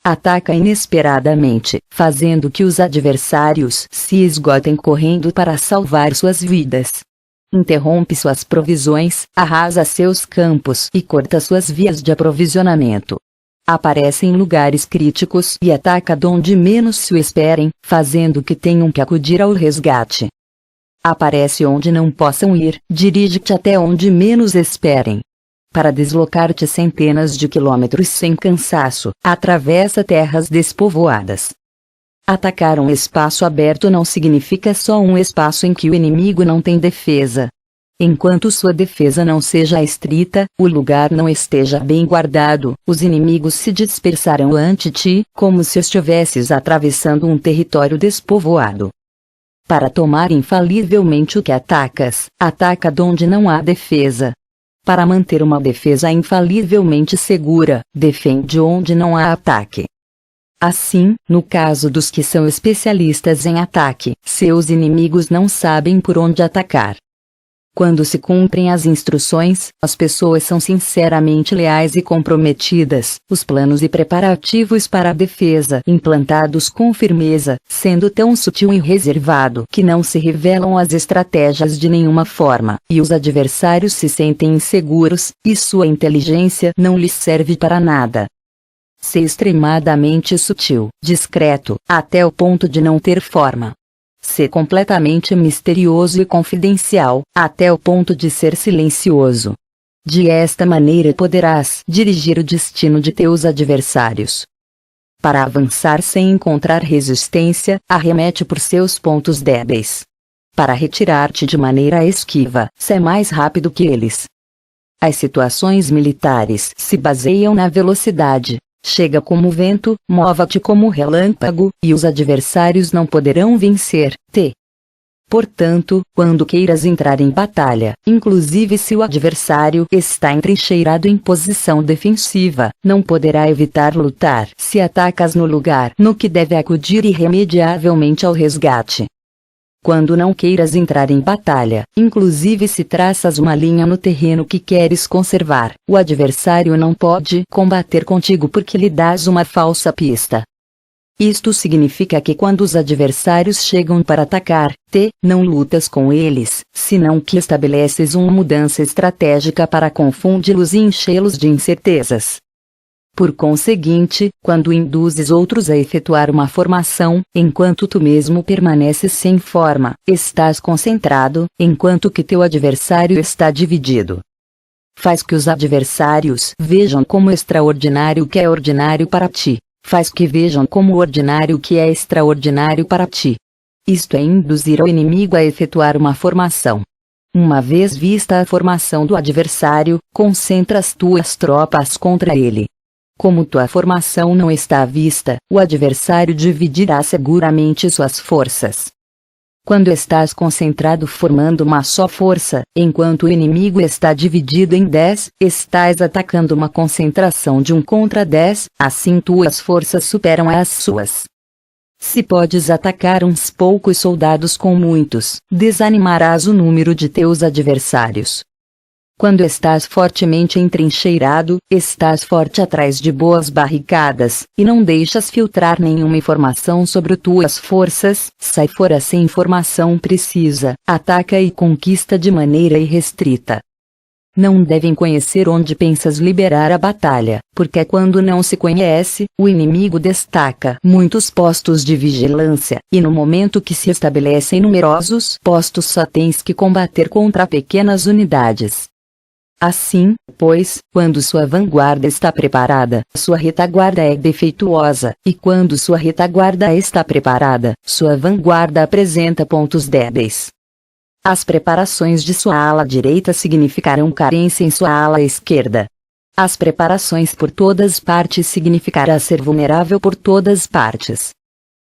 Ataca inesperadamente, fazendo que os adversários se esgotem correndo para salvar suas vidas. Interrompe suas provisões, arrasa seus campos e corta suas vias de aprovisionamento. Aparece em lugares críticos e ataca donde menos se o esperem, fazendo que tenham que acudir ao resgate. Aparece onde não possam ir, dirige-te até onde menos esperem. Para deslocar-te centenas de quilômetros sem cansaço, atravessa terras despovoadas. Atacar um espaço aberto não significa só um espaço em que o inimigo não tem defesa. Enquanto sua defesa não seja estrita, o lugar não esteja bem guardado, os inimigos se dispersarão ante ti, como se estivesses atravessando um território despovoado. Para tomar infalivelmente o que atacas, ataca donde não há defesa. Para manter uma defesa infalivelmente segura, defende onde não há ataque. Assim, no caso dos que são especialistas em ataque, seus inimigos não sabem por onde atacar. Quando se cumprem as instruções, as pessoas são sinceramente leais e comprometidas, os planos e preparativos para a defesa implantados com firmeza, sendo tão sutil e reservado que não se revelam as estratégias de nenhuma forma, e os adversários se sentem inseguros, e sua inteligência não lhes serve para nada. Ser extremadamente sutil, discreto, até o ponto de não ter forma. Ser completamente misterioso e confidencial, até o ponto de ser silencioso. De esta maneira poderás dirigir o destino de teus adversários. Para avançar sem encontrar resistência, arremete por seus pontos débeis. Para retirar-te de maneira esquiva, sé mais rápido que eles. As situações militares se baseiam na velocidade. Chega como o vento, mova-te como o relâmpago, e os adversários não poderão vencer-te. Portanto, quando queiras entrar em batalha, inclusive se o adversário está entrincheirado em posição defensiva, não poderá evitar lutar se atacas no lugar no que deve acudir irremediavelmente ao resgate. Quando não queiras entrar em batalha, inclusive se traças uma linha no terreno que queres conservar, o adversário não pode combater contigo porque lhe dás uma falsa pista. Isto significa que quando os adversários chegam para atacar-te, não lutas com eles, senão que estabeleces uma mudança estratégica para confundi-los e enchê-los de incertezas. Por conseguinte, quando induzes outros a efetuar uma formação, enquanto tu mesmo permaneces sem forma, estás concentrado, enquanto que teu adversário está dividido. Faz que os adversários vejam como extraordinário o que é ordinário para ti. Faz que vejam como ordinário o que é extraordinário para ti. Isto é induzir o inimigo a efetuar uma formação. Uma vez vista a formação do adversário, concentras tuas tropas contra ele. Como tua formação não está à vista, o adversário dividirá seguramente suas forças. Quando estás concentrado formando uma só força, enquanto o inimigo está dividido em 10, estás atacando uma concentração de 1 contra 10, assim tuas forças superam as suas. Se podes atacar uns poucos soldados com muitos, desanimarás o número de teus adversários. Quando estás fortemente entrincheirado, estás forte atrás de boas barricadas, e não deixas filtrar nenhuma informação sobre tuas forças, sai fora sem informação precisa, ataca e conquista de maneira irrestrita. Não devem conhecer onde pensas liberar a batalha, porque quando não se conhece, o inimigo destaca muitos postos de vigilância, e no momento que se estabelecem numerosos postos só tens que combater contra pequenas unidades. Assim, pois, quando sua vanguarda está preparada, sua retaguarda é defeituosa, e quando sua retaguarda está preparada, sua vanguarda apresenta pontos débeis. As preparações de sua ala direita significarão carência em sua ala esquerda. As preparações por todas partes significará ser vulnerável por todas partes.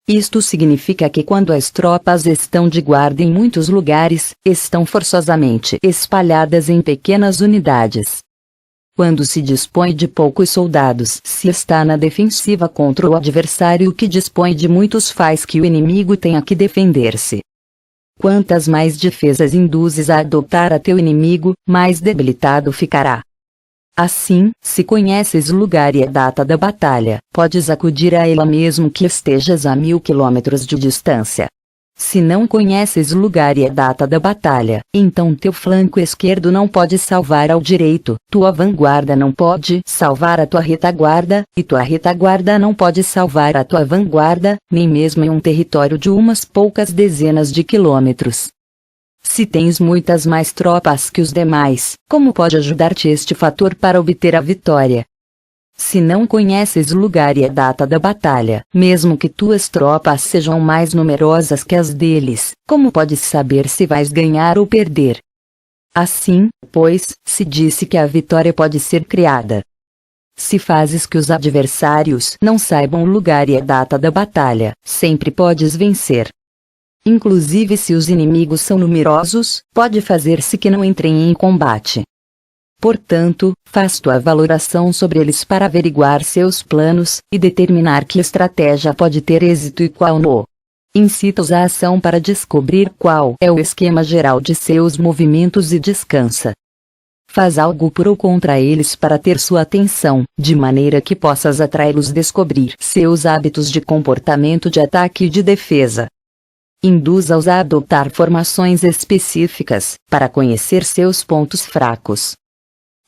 Isto significa que quando as tropas estão de guarda em muitos lugares, estão forçosamente espalhadas em pequenas unidades. Quando se dispõe de poucos soldados, se está na defensiva contra o adversário que dispõe de muitos, faz que o inimigo tenha que defender-se. Quantas mais defesas induzes a adotar a teu inimigo, mais debilitado ficará. Assim, se conheces o lugar e a data da batalha, podes acudir a ela mesmo que estejas a 1000 quilômetros de distância. Se não conheces o lugar e a data da batalha, então teu flanco esquerdo não pode salvar ao direito, tua vanguarda não pode salvar a tua retaguarda, e tua retaguarda não pode salvar a tua vanguarda, nem mesmo em um território de umas poucas dezenas de quilômetros. Se tens muitas mais tropas que os demais, como pode ajudar-te este fator para obter a vitória? Se não conheces o lugar e a data da batalha, mesmo que tuas tropas sejam mais numerosas que as deles, como podes saber se vais ganhar ou perder? Assim, pois, se disse que a vitória pode ser criada. Se fazes que os adversários não saibam o lugar e a data da batalha, sempre podes vencer. Inclusive se os inimigos são numerosos, pode fazer-se que não entrem em combate. Portanto, faz tua valoração sobre eles para averiguar seus planos, e determinar que estratégia pode ter êxito e qual não. Incita-os à ação para descobrir qual é o esquema geral de seus movimentos e descansa. Faz algo por ou contra eles para ter sua atenção, de maneira que possas atraí-los a descobrir seus hábitos de comportamento de ataque e de defesa. Induza-os a adotar formações específicas, para conhecer seus pontos fracos.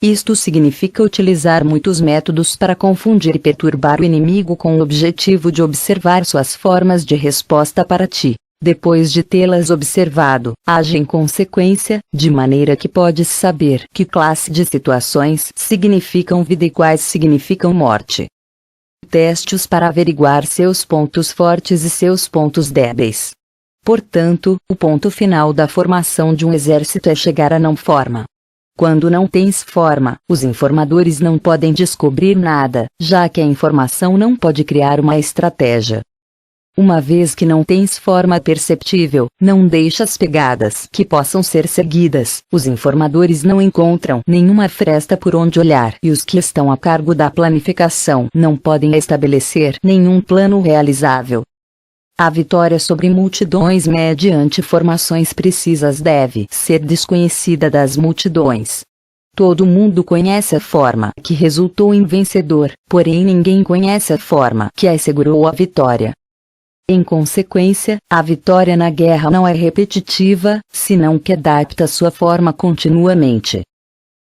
Isto significa utilizar muitos métodos para confundir e perturbar o inimigo com o objetivo de observar suas formas de resposta para ti. Depois de tê-las observado, age em consequência, de maneira que podes saber que classe de situações significam vida e quais significam morte. Teste-os para averiguar seus pontos fortes e seus pontos débeis. Portanto, o ponto final da formação de um exército é chegar à não forma. Quando não tens forma, os informadores não podem descobrir nada, já que a informação não pode criar uma estratégia. Uma vez que não tens forma perceptível, não deixas pegadas que possam ser seguidas, os informadores não encontram nenhuma fresta por onde olhar e os que estão a cargo da planificação não podem estabelecer nenhum plano realizável. A vitória sobre multidões mediante formações precisas deve ser desconhecida das multidões. Todo mundo conhece a forma que resultou em vencedor, porém ninguém conhece a forma que assegurou a vitória. Em consequência, a vitória na guerra não é repetitiva, senão que adapta sua forma continuamente.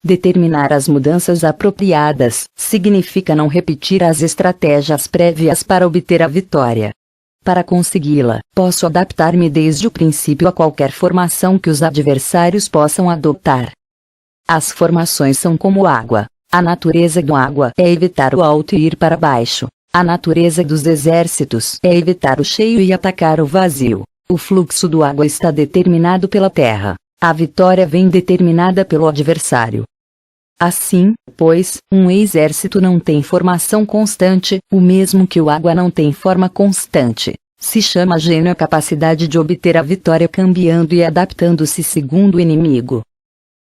Determinar as mudanças apropriadas significa não repetir as estratégias prévias para obter a vitória. Para consegui-la, posso adaptar-me desde o princípio a qualquer formação que os adversários possam adotar. As formações são como água. A natureza da água é evitar o alto e ir para baixo. A natureza dos exércitos é evitar o cheio e atacar o vazio. O fluxo do água está determinado pela terra. A vitória vem determinada pelo adversário. Assim, pois, um exército não tem formação constante, o mesmo que o água não tem forma constante. Se chama gênio a capacidade de obter a vitória cambiando e adaptando-se segundo o inimigo.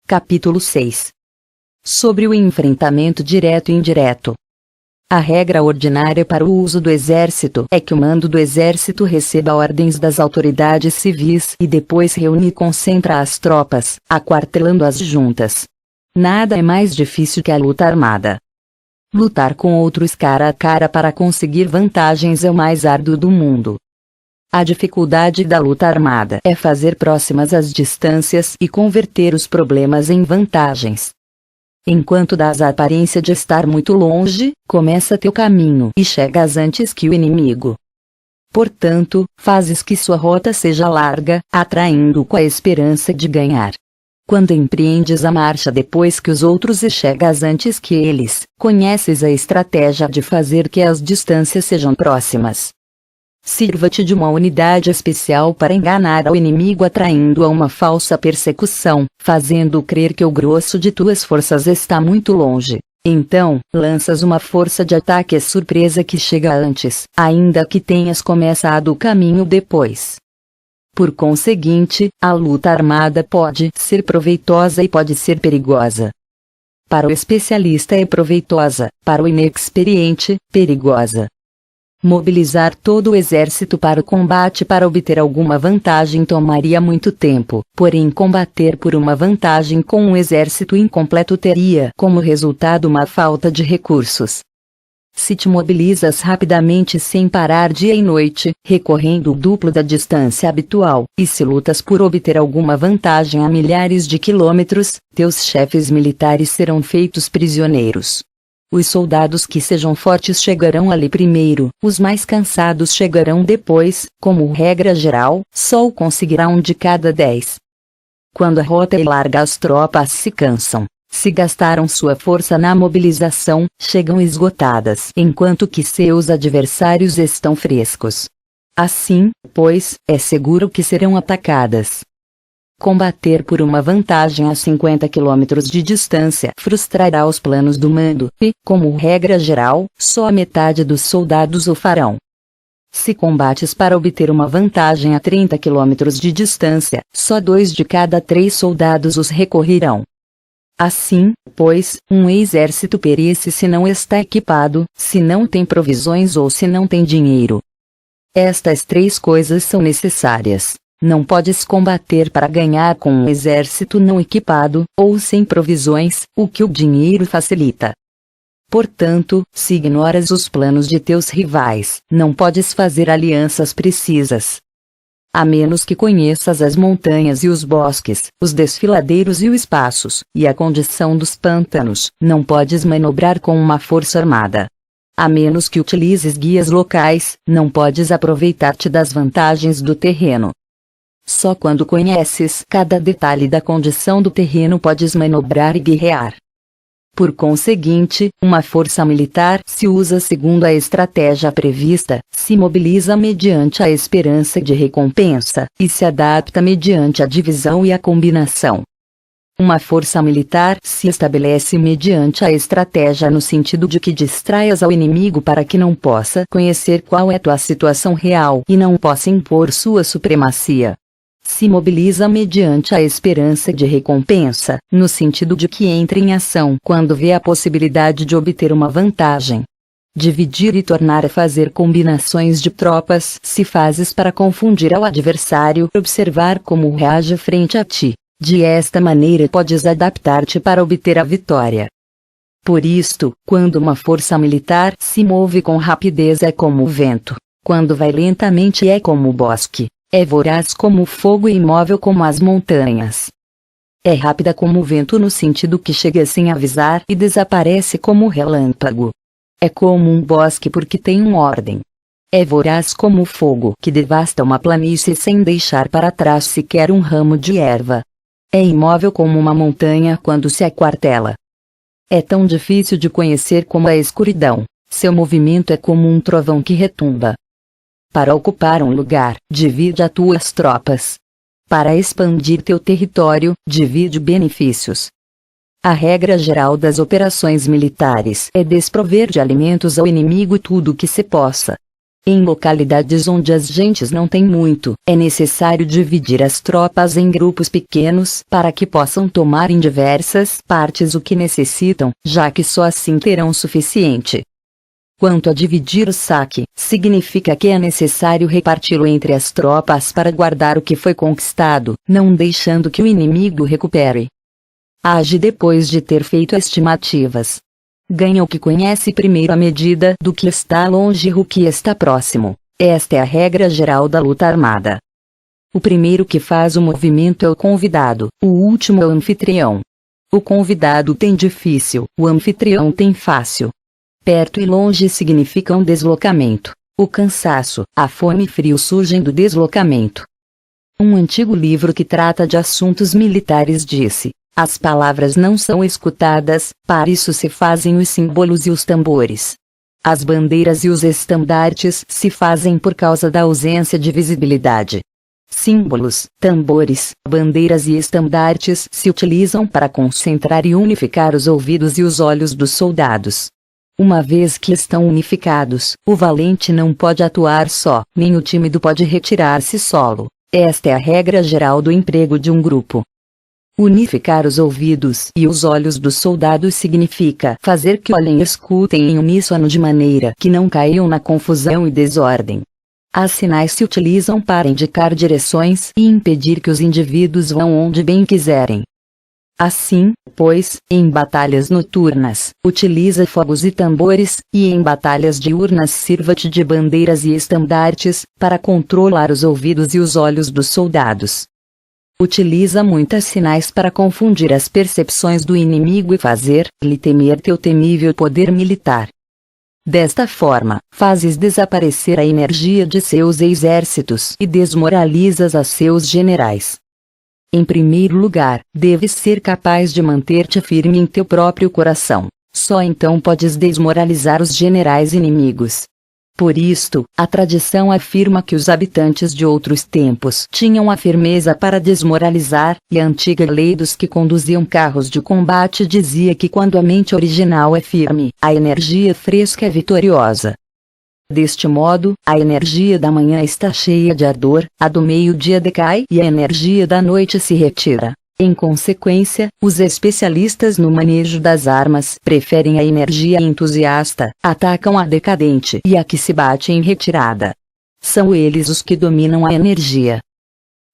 Capítulo 6. Sobre o enfrentamento direto e indireto. A regra ordinária para o uso do exército é que o mando do exército receba ordens das autoridades civis e depois reúne e concentra as tropas, aquartelando-as juntas. Nada é mais difícil que a luta armada. Lutar com outros cara a cara para conseguir vantagens é o mais árduo do mundo. A dificuldade da luta armada é fazer próximas as distâncias e converter os problemas em vantagens. Enquanto dás a aparência de estar muito longe, começa teu caminho e chegas antes que o inimigo. Portanto, fazes que sua rota seja larga, atraindo-o com a esperança de ganhar. Quando empreendes a marcha depois que os outros e chegas antes que eles, conheces a estratégia de fazer que as distâncias sejam próximas. Sirva-te de uma unidade especial para enganar ao inimigo atraindo a uma falsa persecução, fazendo-o crer que o grosso de tuas forças está muito longe. Então, lanças uma força de ataque surpresa que chega antes, ainda que tenhas começado o caminho depois. Por conseguinte, a luta armada pode ser proveitosa e pode ser perigosa. Para o especialista é proveitosa, para o inexperiente, perigosa. Mobilizar todo o exército para o combate para obter alguma vantagem tomaria muito tempo, porém combater por uma vantagem com um exército incompleto teria como resultado uma falta de recursos. Se te mobilizas rapidamente sem parar dia e noite, recorrendo o duplo da distância habitual, e se lutas por obter alguma vantagem a milhares de quilômetros, teus chefes militares serão feitos prisioneiros. Os soldados que sejam fortes chegarão ali primeiro, os mais cansados chegarão depois, como regra geral, só o conseguirá um de cada 10. Quando a rota é larga, as tropas se cansam. Se gastaram sua força na mobilização, chegam esgotadas, enquanto que seus adversários estão frescos. Assim, pois, é seguro que serão atacadas. Combater por uma vantagem a 50 km de distância frustrará os planos do mando, e, como regra geral, só a metade dos soldados o farão. Se combates para obter uma vantagem a 30 km de distância, só 2 de cada 3 soldados os recorrerão. Assim, pois, um exército perece se não está equipado, se não tem provisões ou se não tem dinheiro. Estas 3 coisas são necessárias. Não podes combater para ganhar com um exército não equipado, ou sem provisões, o que o dinheiro facilita. Portanto, se ignoras os planos de teus rivais, não podes fazer alianças precisas. A menos que conheças as montanhas e os bosques, os desfiladeiros e os espaços, e a condição dos pântanos, não podes manobrar com uma força armada. A menos que utilizes guias locais, não podes aproveitar-te das vantagens do terreno. Só quando conheces cada detalhe da condição do terreno podes manobrar e guerrear. Por conseguinte, uma força militar se usa segundo a estratégia prevista, se mobiliza mediante a esperança de recompensa, e se adapta mediante a divisão e a combinação. Uma força militar se estabelece mediante a estratégia no sentido de que distraias ao inimigo para que não possa conhecer qual é tua situação real e não possa impor sua supremacia. Se mobiliza mediante a esperança de recompensa, no sentido de que entra em ação quando vê a possibilidade de obter uma vantagem. Dividir e tornar a fazer combinações de tropas se fazes para confundir ao adversário, observar como reage frente a ti. De esta maneira podes adaptar-te para obter a vitória. Por isto, quando uma força militar se move com rapidez é como o vento, quando vai lentamente é como o bosque. É voraz como o fogo e imóvel como as montanhas. É rápida como o vento no sentido que chega sem avisar e desaparece como o relâmpago. É como um bosque porque tem uma ordem. É voraz como o fogo que devasta uma planície sem deixar para trás sequer um ramo de erva. É imóvel como uma montanha quando se aquartela. É tão difícil de conhecer como a escuridão, seu movimento é como um trovão que retumba. Para ocupar um lugar, divide as tuas tropas. Para expandir teu território, divide benefícios. A regra geral das operações militares é desprover de alimentos ao inimigo tudo o que se possa. Em localidades onde as gentes não têm muito, é necessário dividir as tropas em grupos pequenos para que possam tomar em diversas partes o que necessitam, já que só assim terão suficiente. Quanto a dividir o saque, significa que é necessário reparti-lo entre as tropas para guardar o que foi conquistado, não deixando que o inimigo recupere. Age depois de ter feito estimativas. Ganha o que conhece primeiro à medida do que está longe e o que está próximo. Esta é a regra geral da luta armada. O primeiro que faz o movimento é o convidado, o último é o anfitrião. O convidado tem difícil, o anfitrião tem fácil. Perto e longe significam deslocamento. O cansaço, a fome e frio surgem do deslocamento. Um antigo livro que trata de assuntos militares disse: as palavras não são escutadas, para isso se fazem os símbolos e os tambores. As bandeiras e os estandartes se fazem por causa da ausência de visibilidade. Símbolos, tambores, bandeiras e estandartes se utilizam para concentrar e unificar os ouvidos e os olhos dos soldados. Uma vez que estão unificados, o valente não pode atuar só, nem o tímido pode retirar-se solo. Esta é a regra geral do emprego de um grupo. Unificar os ouvidos e os olhos dos soldados significa fazer que olhem e escutem em uníssono de maneira que não caiam na confusão e desordem. As sinais se utilizam para indicar direções e impedir que os indivíduos vão onde bem quiserem. Assim, pois, em batalhas noturnas, utiliza fogos e tambores, e em batalhas diurnas sirva-te de bandeiras e estandartes, para controlar os ouvidos e os olhos dos soldados. Utiliza muitos sinais para confundir as percepções do inimigo e fazer-lhe temer teu temível poder militar. Desta forma, fazes desaparecer a energia de seus exércitos e desmoralizas a seus generais. Em primeiro lugar, deves ser capaz de manter-te firme em teu próprio coração. Só então podes desmoralizar os generais inimigos. Por isto, a tradição afirma que os habitantes de outros tempos tinham a firmeza para desmoralizar, e a antiga lei dos que conduziam carros de combate dizia que quando a mente original é firme, a energia fresca é vitoriosa. Deste modo, a energia da manhã está cheia de ardor, a do meio-dia decai e a energia da noite se retira. Em consequência, os especialistas no manejo das armas preferem a energia entusiasta, atacam a decadente e a que se bate em retirada. São eles os que dominam a energia.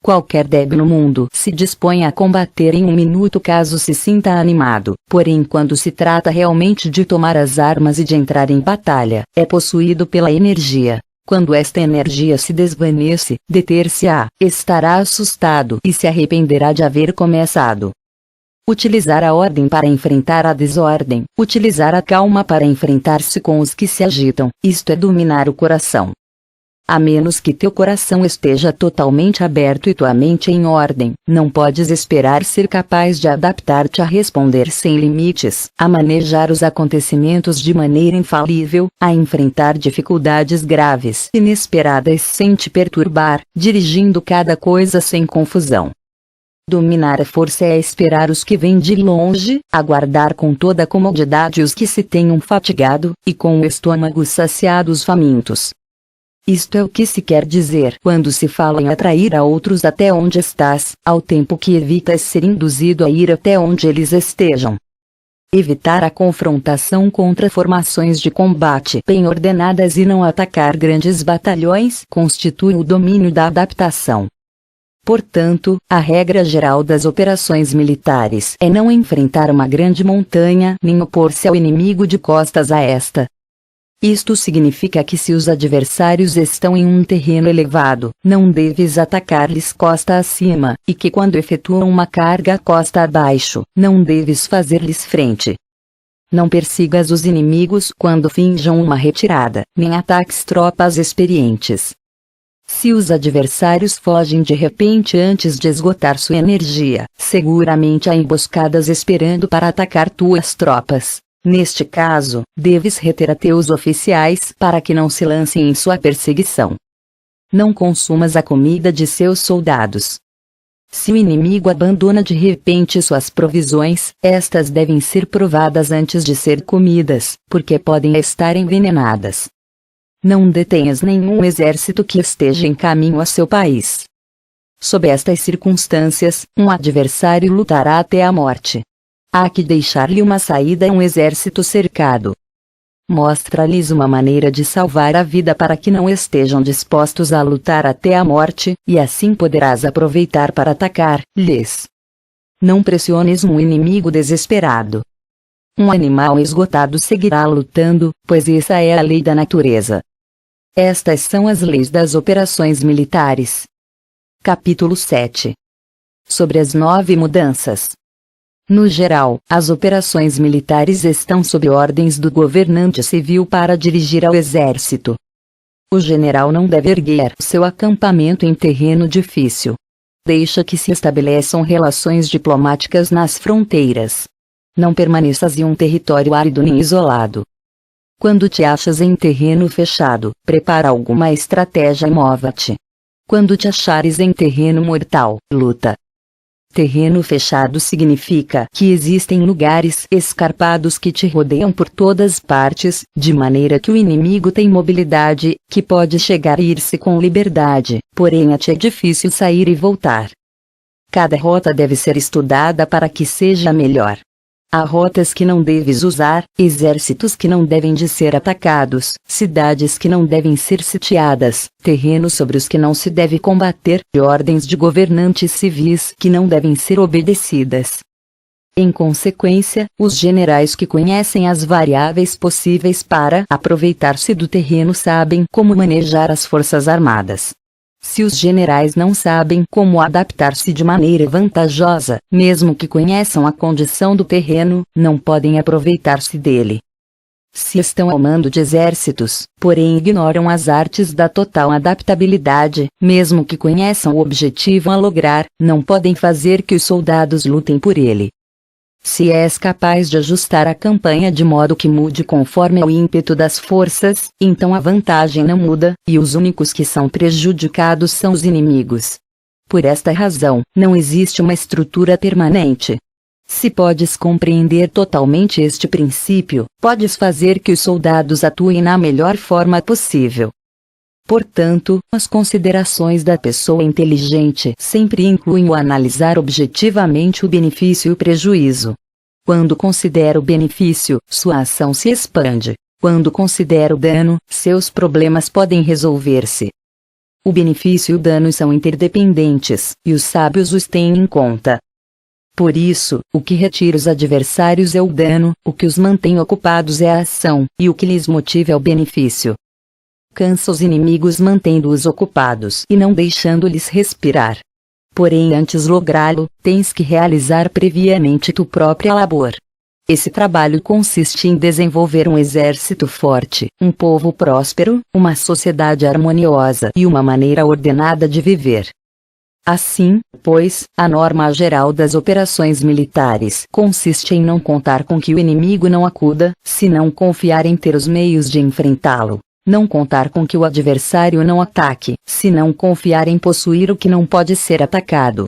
Qualquer débil no mundo se dispõe a combater em um minuto caso se sinta animado, porém quando se trata realmente de tomar as armas e de entrar em batalha, é possuído pela energia. Quando esta energia se desvanece, deter-se-á, estará assustado e se arrependerá de haver começado. Utilizar a ordem para enfrentar a desordem, utilizar a calma para enfrentar-se com os que se agitam, isto é dominar o coração. A menos que teu coração esteja totalmente aberto e tua mente em ordem, não podes esperar ser capaz de adaptar-te a responder sem limites, a manejar os acontecimentos de maneira infalível, a enfrentar dificuldades graves e inesperadas sem te perturbar, dirigindo cada coisa sem confusão. Dominar a força é esperar os que vêm de longe, aguardar com toda a comodidade os que se tenham fatigado, e com o estômago saciado os famintos. Isto é o que se quer dizer quando se fala em atrair a outros até onde estás, ao tempo que evitas ser induzido a ir até onde eles estejam. Evitar a confrontação contra formações de combate bem ordenadas e não atacar grandes batalhões constitui o domínio da adaptação. Portanto, a regra geral das operações militares é não enfrentar uma grande montanha nem opor-se ao inimigo de costas a esta. Isto significa que se os adversários estão em um terreno elevado, não deves atacar-lhes costa acima, e que quando efetuam uma carga costa abaixo, não deves fazer-lhes frente. Não persigas os inimigos quando finjam uma retirada, nem ataques tropas experientes. Se os adversários fogem de repente antes de esgotar sua energia, seguramente há emboscadas esperando para atacar tuas tropas. Neste caso, deves reter a teus oficiais para que não se lancem em sua perseguição. Não consumas a comida de seus soldados. Se o inimigo abandona de repente suas provisões, estas devem ser provadas antes de ser comidas, porque podem estar envenenadas. Não detenhas nenhum exército que esteja em caminho a seu país. Sob estas circunstâncias, um adversário lutará até a morte. Há que deixar-lhe uma saída a um exército cercado. Mostra-lhes uma maneira de salvar a vida para que não estejam dispostos a lutar até a morte, e assim poderás aproveitar para atacar-lhes. Não pressiones um inimigo desesperado. Um animal esgotado seguirá lutando, pois essa é a lei da natureza. Estas são as leis das operações militares. Capítulo 7. Sobre as 9 mudanças. No geral, as operações militares estão sob ordens do governante civil para dirigir ao exército. O general não deve erguer seu acampamento em terreno difícil. Deixa que se estabeleçam relações diplomáticas nas fronteiras. Não permaneças em um território árido nem isolado. Quando te achas em terreno fechado, prepara alguma estratégia e mova-te. Quando te achares em terreno mortal, luta. Terreno fechado significa que existem lugares escarpados que te rodeiam por todas partes, de maneira que o inimigo tem mobilidade, que pode chegar e ir-se com liberdade, porém a ti é difícil sair e voltar. Cada rota deve ser estudada para que seja melhor. Há rotas que não deves usar, exércitos que não devem de ser atacados, cidades que não devem ser sitiadas, terrenos sobre os que não se deve combater, e ordens de governantes civis que não devem ser obedecidas. Em consequência, os generais que conhecem as variáveis possíveis para aproveitar-se do terreno sabem como manejar as forças armadas. Se os generais não sabem como adaptar-se de maneira vantajosa, mesmo que conheçam a condição do terreno, não podem aproveitar-se dele. Se estão ao mando de exércitos, porém ignoram as artes da total adaptabilidade, mesmo que conheçam o objetivo a lograr, não podem fazer que os soldados lutem por ele. Se és capaz de ajustar a campanha de modo que mude conforme ao ímpeto das forças, então a vantagem não muda, e os únicos que são prejudicados são os inimigos. Por esta razão, não existe uma estrutura permanente. Se podes compreender totalmente este princípio, podes fazer que os soldados atuem na melhor forma possível. Portanto, as considerações da pessoa inteligente sempre incluem o analisar objetivamente o benefício e o prejuízo. Quando considera o benefício, sua ação se expande. Quando considera o dano, seus problemas podem resolver-se. O benefício e o dano são interdependentes, e os sábios os têm em conta. Por isso, o que retira os adversários é o dano, o que os mantém ocupados é a ação, e o que lhes motiva é o benefício. Cansa os inimigos mantendo-os ocupados e não deixando-lhes respirar. Porém, antes lográ-lo, tens que realizar previamente tu própria labor. Esse trabalho consiste em desenvolver um exército forte, um povo próspero, uma sociedade harmoniosa e uma maneira ordenada de viver. Assim, pois, a norma geral das operações militares consiste em não contar com que o inimigo não acuda, senão confiar em ter os meios de enfrentá-lo. Não contar com que o adversário não ataque, senão confiar em possuir o que não pode ser atacado.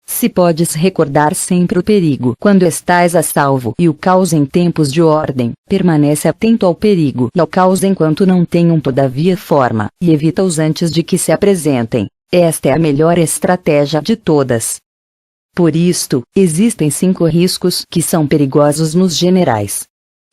Se podes recordar sempre o perigo quando estás a salvo e o caos em tempos de ordem, permanece atento ao perigo e ao caos enquanto não tenham todavia forma, e evita-os antes de que se apresentem. Esta é a melhor estratégia de todas. Por isto, existem 5 riscos que são perigosos nos generais.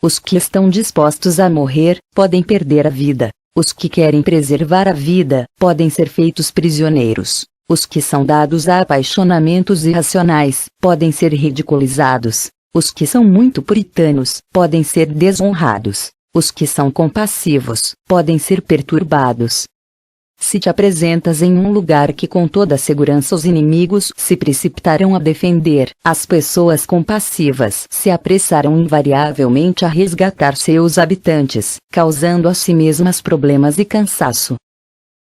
Os que estão dispostos a morrer, podem perder a vida. Os que querem preservar a vida, podem ser feitos prisioneiros. Os que são dados a apaixonamentos irracionais, podem ser ridicularizados. Os que são muito puritanos, podem ser desonrados. Os que são compassivos, podem ser perturbados. Se te apresentas em um lugar que com toda segurança os inimigos se precipitarão a defender, as pessoas compassivas se apressarão invariavelmente a resgatar seus habitantes, causando a si mesmas problemas e cansaço.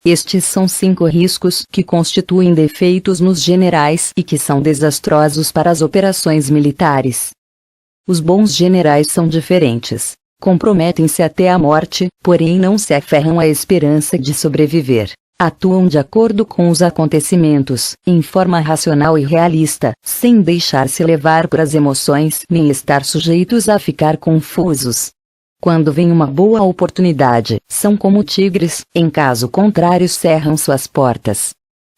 Estes são 5 riscos que constituem defeitos nos generais e que são desastrosos para as operações militares. Os bons generais são diferentes. Comprometem-se até a morte, porém não se aferram à esperança de sobreviver. Atuam de acordo com os acontecimentos, em forma racional e realista, sem deixar-se levar por as emoções nem estar sujeitos a ficar confusos. Quando vem uma boa oportunidade, são como tigres, em caso contrário cerram suas portas.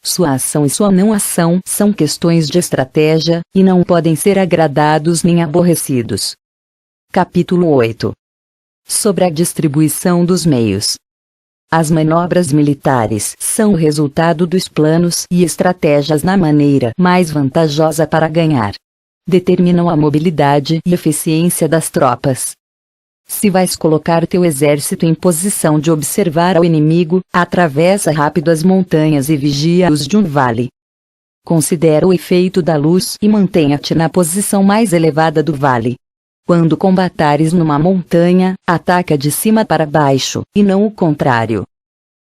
Sua ação e sua não ação são questões de estratégia, e não podem ser agradados nem aborrecidos. Capítulo 8. Sobre a distribuição dos meios. As manobras militares são o resultado dos planos e estratégias na maneira mais vantajosa para ganhar. Determinam a mobilidade e eficiência das tropas. Se vais colocar teu exército em posição de observar ao inimigo, atravessa rápido as montanhas e vigia-os de um vale. Considera o efeito da luz e mantenha-te na posição mais elevada do vale. Quando combatares numa montanha, ataca de cima para baixo, e não o contrário.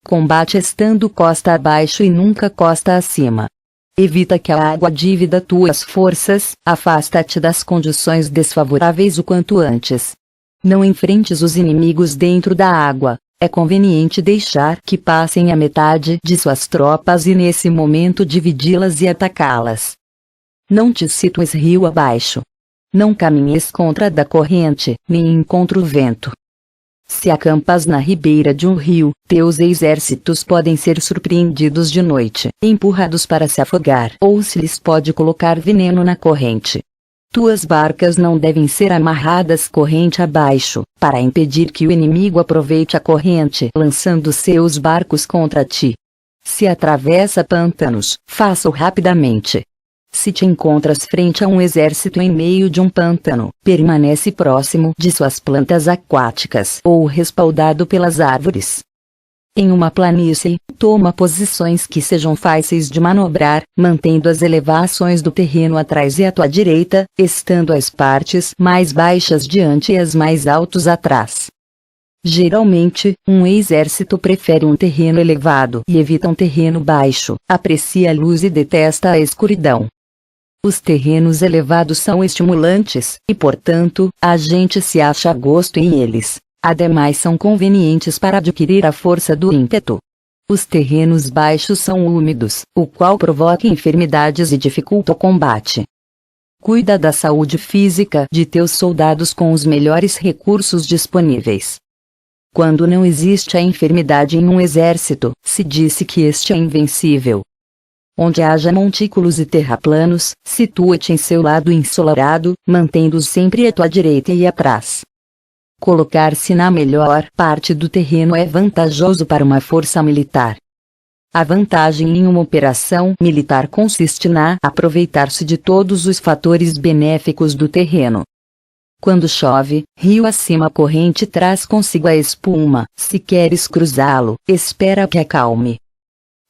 Combate estando costa abaixo e nunca costa acima. Evita que a água divida tuas forças, afasta-te das condições desfavoráveis o quanto antes. Não enfrentes os inimigos dentro da água, é conveniente deixar que passem a metade de suas tropas e nesse momento dividi-las e atacá-las. Não te situes rio abaixo. Não caminhes contra da corrente, nem contra o vento. Se acampas na ribeira de um rio, teus exércitos podem ser surpreendidos de noite, empurrados para se afogar, ou se lhes pode colocar veneno na corrente. Tuas barcas não devem ser amarradas corrente abaixo, para impedir que o inimigo aproveite a corrente, lançando seus barcos contra ti. Se atravessa pântanos, faça-o rapidamente. Se te encontras frente a um exército em meio de um pântano, permanece próximo de suas plantas aquáticas ou respaldado pelas árvores. Em uma planície, toma posições que sejam fáceis de manobrar, mantendo as elevações do terreno atrás e à tua direita, estando as partes mais baixas diante e as mais altas atrás. Geralmente, um exército prefere um terreno elevado e evita um terreno baixo, aprecia a luz e detesta a escuridão. Os terrenos elevados são estimulantes, e portanto, a gente se acha a gosto em eles. Ademais são convenientes para adquirir a força do ímpeto. Os terrenos baixos são úmidos, o qual provoca enfermidades e dificulta o combate. Cuida da saúde física de teus soldados com os melhores recursos disponíveis. Quando não existe a enfermidade em um exército, se disse que este é invencível. Onde haja montículos e terraplanos, situa-te em seu lado ensolarado, mantendo-os sempre à tua direita e atrás. Colocar-se na melhor parte do terreno é vantajoso para uma força militar. A vantagem em uma operação militar consiste na aproveitar-se de todos os fatores benéficos do terreno. Quando chove, rio acima a corrente traz consigo a espuma. Se queres cruzá-lo, espera que acalme.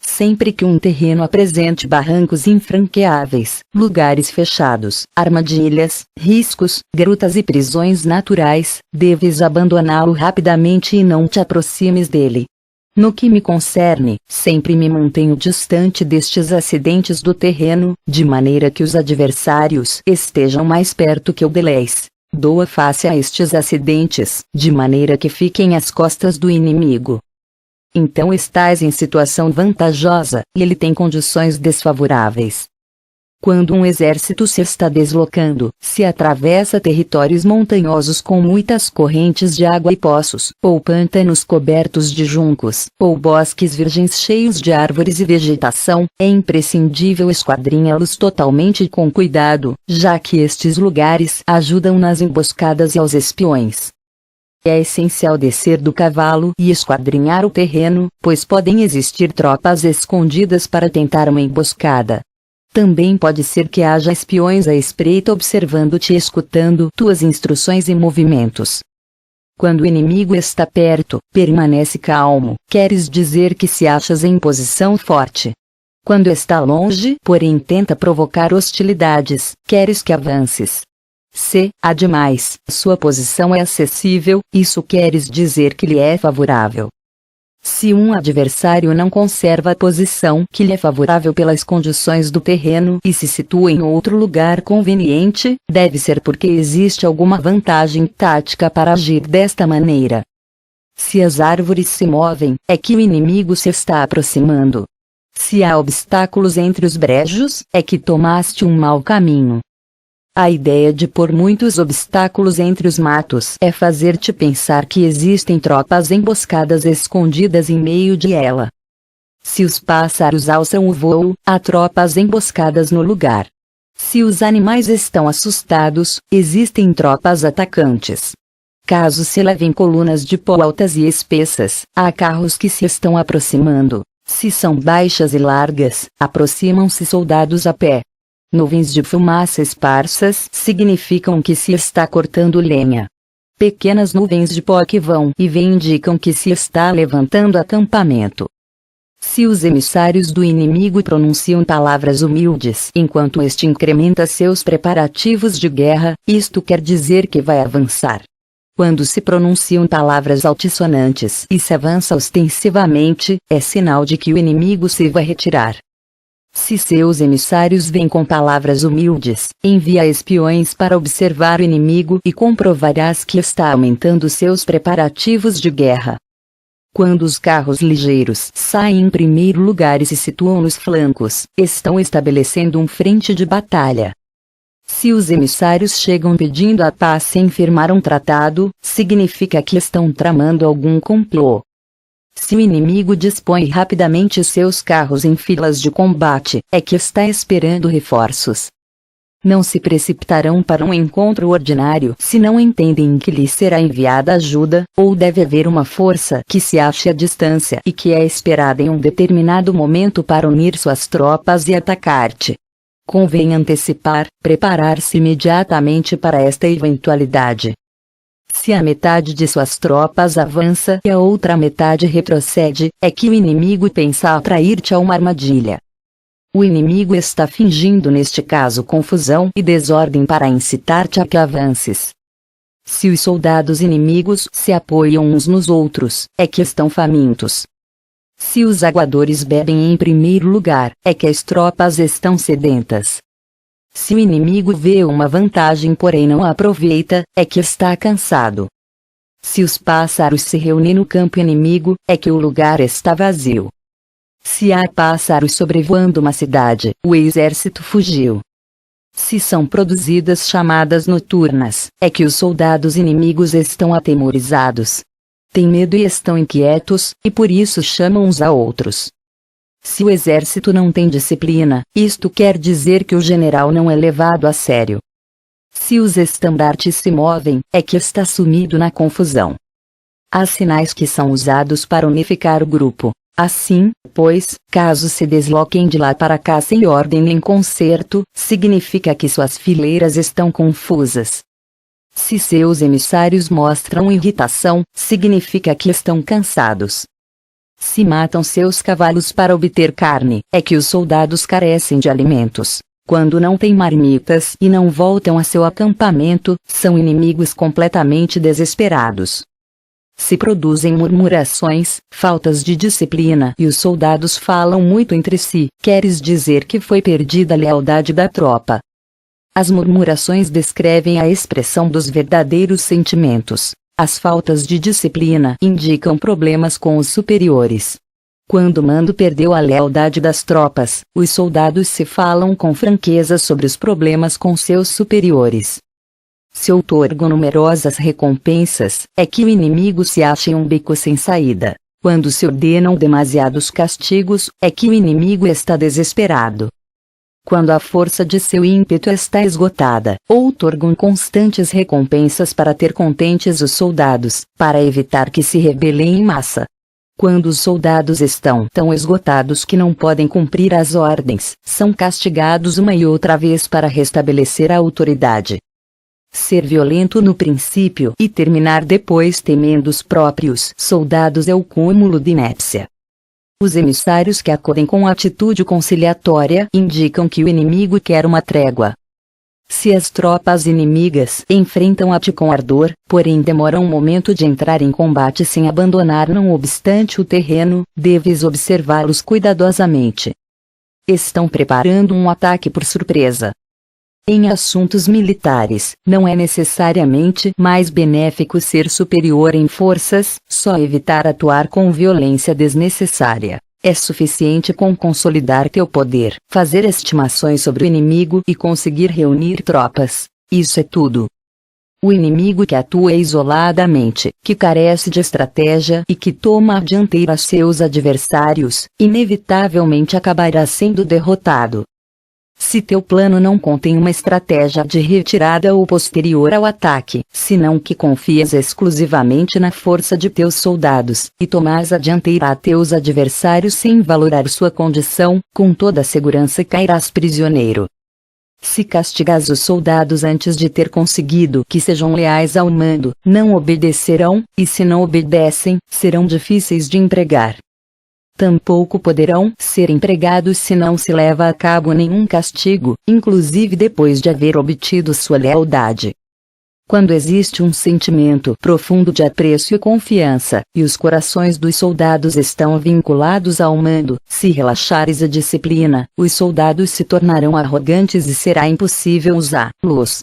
Sempre que um terreno apresente barrancos infranqueáveis, lugares fechados, armadilhas, riscos, grutas e prisões naturais, deves abandoná-lo rapidamente e não te aproximes dele. No que me concerne, sempre me mantenho distante destes acidentes do terreno, de maneira que os adversários estejam mais perto que eu deles. Dou a face a estes acidentes, de maneira que fiquem às costas do inimigo. Então estás em situação vantajosa, e ele tem condições desfavoráveis. Quando um exército se está deslocando, se atravessa territórios montanhosos com muitas correntes de água e poços, ou pântanos cobertos de juncos, ou bosques virgens cheios de árvores e vegetação, é imprescindível esquadrinhá-los totalmente e com cuidado, já que estes lugares ajudam nas emboscadas e aos espiões. É essencial descer do cavalo e esquadrinhar o terreno, pois podem existir tropas escondidas para tentar uma emboscada. Também pode ser que haja espiões à espreita observando-te e escutando tuas instruções e movimentos. Quando o inimigo está perto, permanece calmo, queres dizer que se achas em posição forte. Quando está longe, porém tenta provocar hostilidades, queres que avances. Se, ademais, sua posição é acessível, isso queres dizer que lhe é favorável. Se um adversário não conserva a posição que lhe é favorável pelas condições do terreno e se situa em outro lugar conveniente, deve ser porque existe alguma vantagem tática para agir desta maneira. Se as árvores se movem, é que o inimigo se está aproximando. Se há obstáculos entre os brejos, é que tomaste um mau caminho. A ideia de pôr muitos obstáculos entre os matos é fazer-te pensar que existem tropas emboscadas escondidas em meio de ela. Se os pássaros alçam o voo, há tropas emboscadas no lugar. Se os animais estão assustados, existem tropas atacantes. Caso se levem colunas de pó altas e espessas, há carros que se estão aproximando. Se são baixas e largas, aproximam-se soldados a pé. Nuvens de fumaça esparsas significam que se está cortando lenha. Pequenas nuvens de pó que vão e vêm indicam que se está levantando acampamento. Se os emissários do inimigo pronunciam palavras humildes enquanto este incrementa seus preparativos de guerra, isto quer dizer que vai avançar. Quando se pronunciam palavras altissonantes e se avança ostensivamente, é sinal de que o inimigo se vai retirar. Se seus emissários vêm com palavras humildes, envia espiões para observar o inimigo e comprovarás que está aumentando seus preparativos de guerra. Quando os carros ligeiros saem em primeiro lugar e se situam nos flancos, estão estabelecendo um frente de batalha. Se os emissários chegam pedindo a paz sem firmar um tratado, significa que estão tramando algum complô. Se o inimigo dispõe rapidamente seus carros em filas de combate, é que está esperando reforços. Não se precipitarão para um encontro ordinário se não entendem que lhes será enviada ajuda, ou deve haver uma força que se ache à distância e que é esperada em um determinado momento para unir suas tropas e atacar-te. Convém antecipar, preparar-se imediatamente para esta eventualidade. Se a metade de suas tropas avança e a outra metade retrocede, é que o inimigo pensa atrair-te a uma armadilha. O inimigo está fingindo neste caso confusão e desordem para incitar-te a que avances. Se os soldados inimigos se apoiam uns nos outros, é que estão famintos. Se os aguadores bebem em primeiro lugar, é que as tropas estão sedentas. Se o inimigo vê uma vantagem porém não a aproveita, é que está cansado. Se os pássaros se reúnem no campo inimigo, é que o lugar está vazio. Se há pássaros sobrevoando uma cidade, o exército fugiu. Se são produzidas chamadas noturnas, é que os soldados inimigos estão atemorizados. Têm medo e estão inquietos, e por isso chamam uns a outros. Se o exército não tem disciplina, isto quer dizer que o general não é levado a sério. Se os estandartes se movem, é que está sumido na confusão. Há sinais que são usados para unificar o grupo. Assim, pois, caso se desloquem de lá para cá sem ordem nem concerto, significa que suas fileiras estão confusas. Se seus emissários mostram irritação, significa que estão cansados. Se matam seus cavalos para obter carne, é que os soldados carecem de alimentos. Quando não têm marmitas e não voltam a seu acampamento, são inimigos completamente desesperados. Se produzem murmurações, faltas de disciplina e os soldados falam muito entre si, queres dizer que foi perdida a lealdade da tropa. As murmurações descrevem a expressão dos verdadeiros sentimentos. As faltas de disciplina indicam problemas com os superiores. Quando o mando perdeu a lealdade das tropas, os soldados se falam com franqueza sobre os problemas com seus superiores. Se outorgam numerosas recompensas, é que o inimigo se acha em um beco sem saída. Quando se ordenam demasiados castigos, é que o inimigo está desesperado. Quando a força de seu ímpeto está esgotada, outorgam constantes recompensas para ter contentes os soldados, para evitar que se rebelem em massa. Quando os soldados estão tão esgotados que não podem cumprir as ordens, são castigados uma e outra vez para restabelecer a autoridade. Ser violento no princípio e terminar depois temendo os próprios soldados é o cúmulo de inépcia. Os emissários que acodem com atitude conciliatória indicam que o inimigo quer uma trégua. Se as tropas inimigas enfrentam-te com ardor, porém demoram um momento de entrar em combate sem abandonar não obstante o terreno, deves observá-los cuidadosamente. Estão preparando um ataque por surpresa. Em assuntos militares, não é necessariamente mais benéfico ser superior em forças, só evitar atuar com violência desnecessária. É suficiente com consolidar teu poder, fazer estimações sobre o inimigo e conseguir reunir tropas. Isso é tudo. O inimigo que atua isoladamente, que carece de estratégia e que toma a dianteira a seus adversários, inevitavelmente acabará sendo derrotado. Se teu plano não contém uma estratégia de retirada ou posterior ao ataque, senão que confias exclusivamente na força de teus soldados, e tomas a dianteira a teus adversários sem valorar sua condição, com toda a segurança cairás prisioneiro. Se castigas os soldados antes de ter conseguido que sejam leais ao mando, não obedecerão, e se não obedecem, serão difíceis de empregar. Tampouco poderão ser empregados se não se leva a cabo nenhum castigo, inclusive depois de haver obtido sua lealdade. Quando existe um sentimento profundo de apreço e confiança, e os corações dos soldados estão vinculados ao mando, se relaxares a disciplina, os soldados se tornarão arrogantes e será impossível usá-los.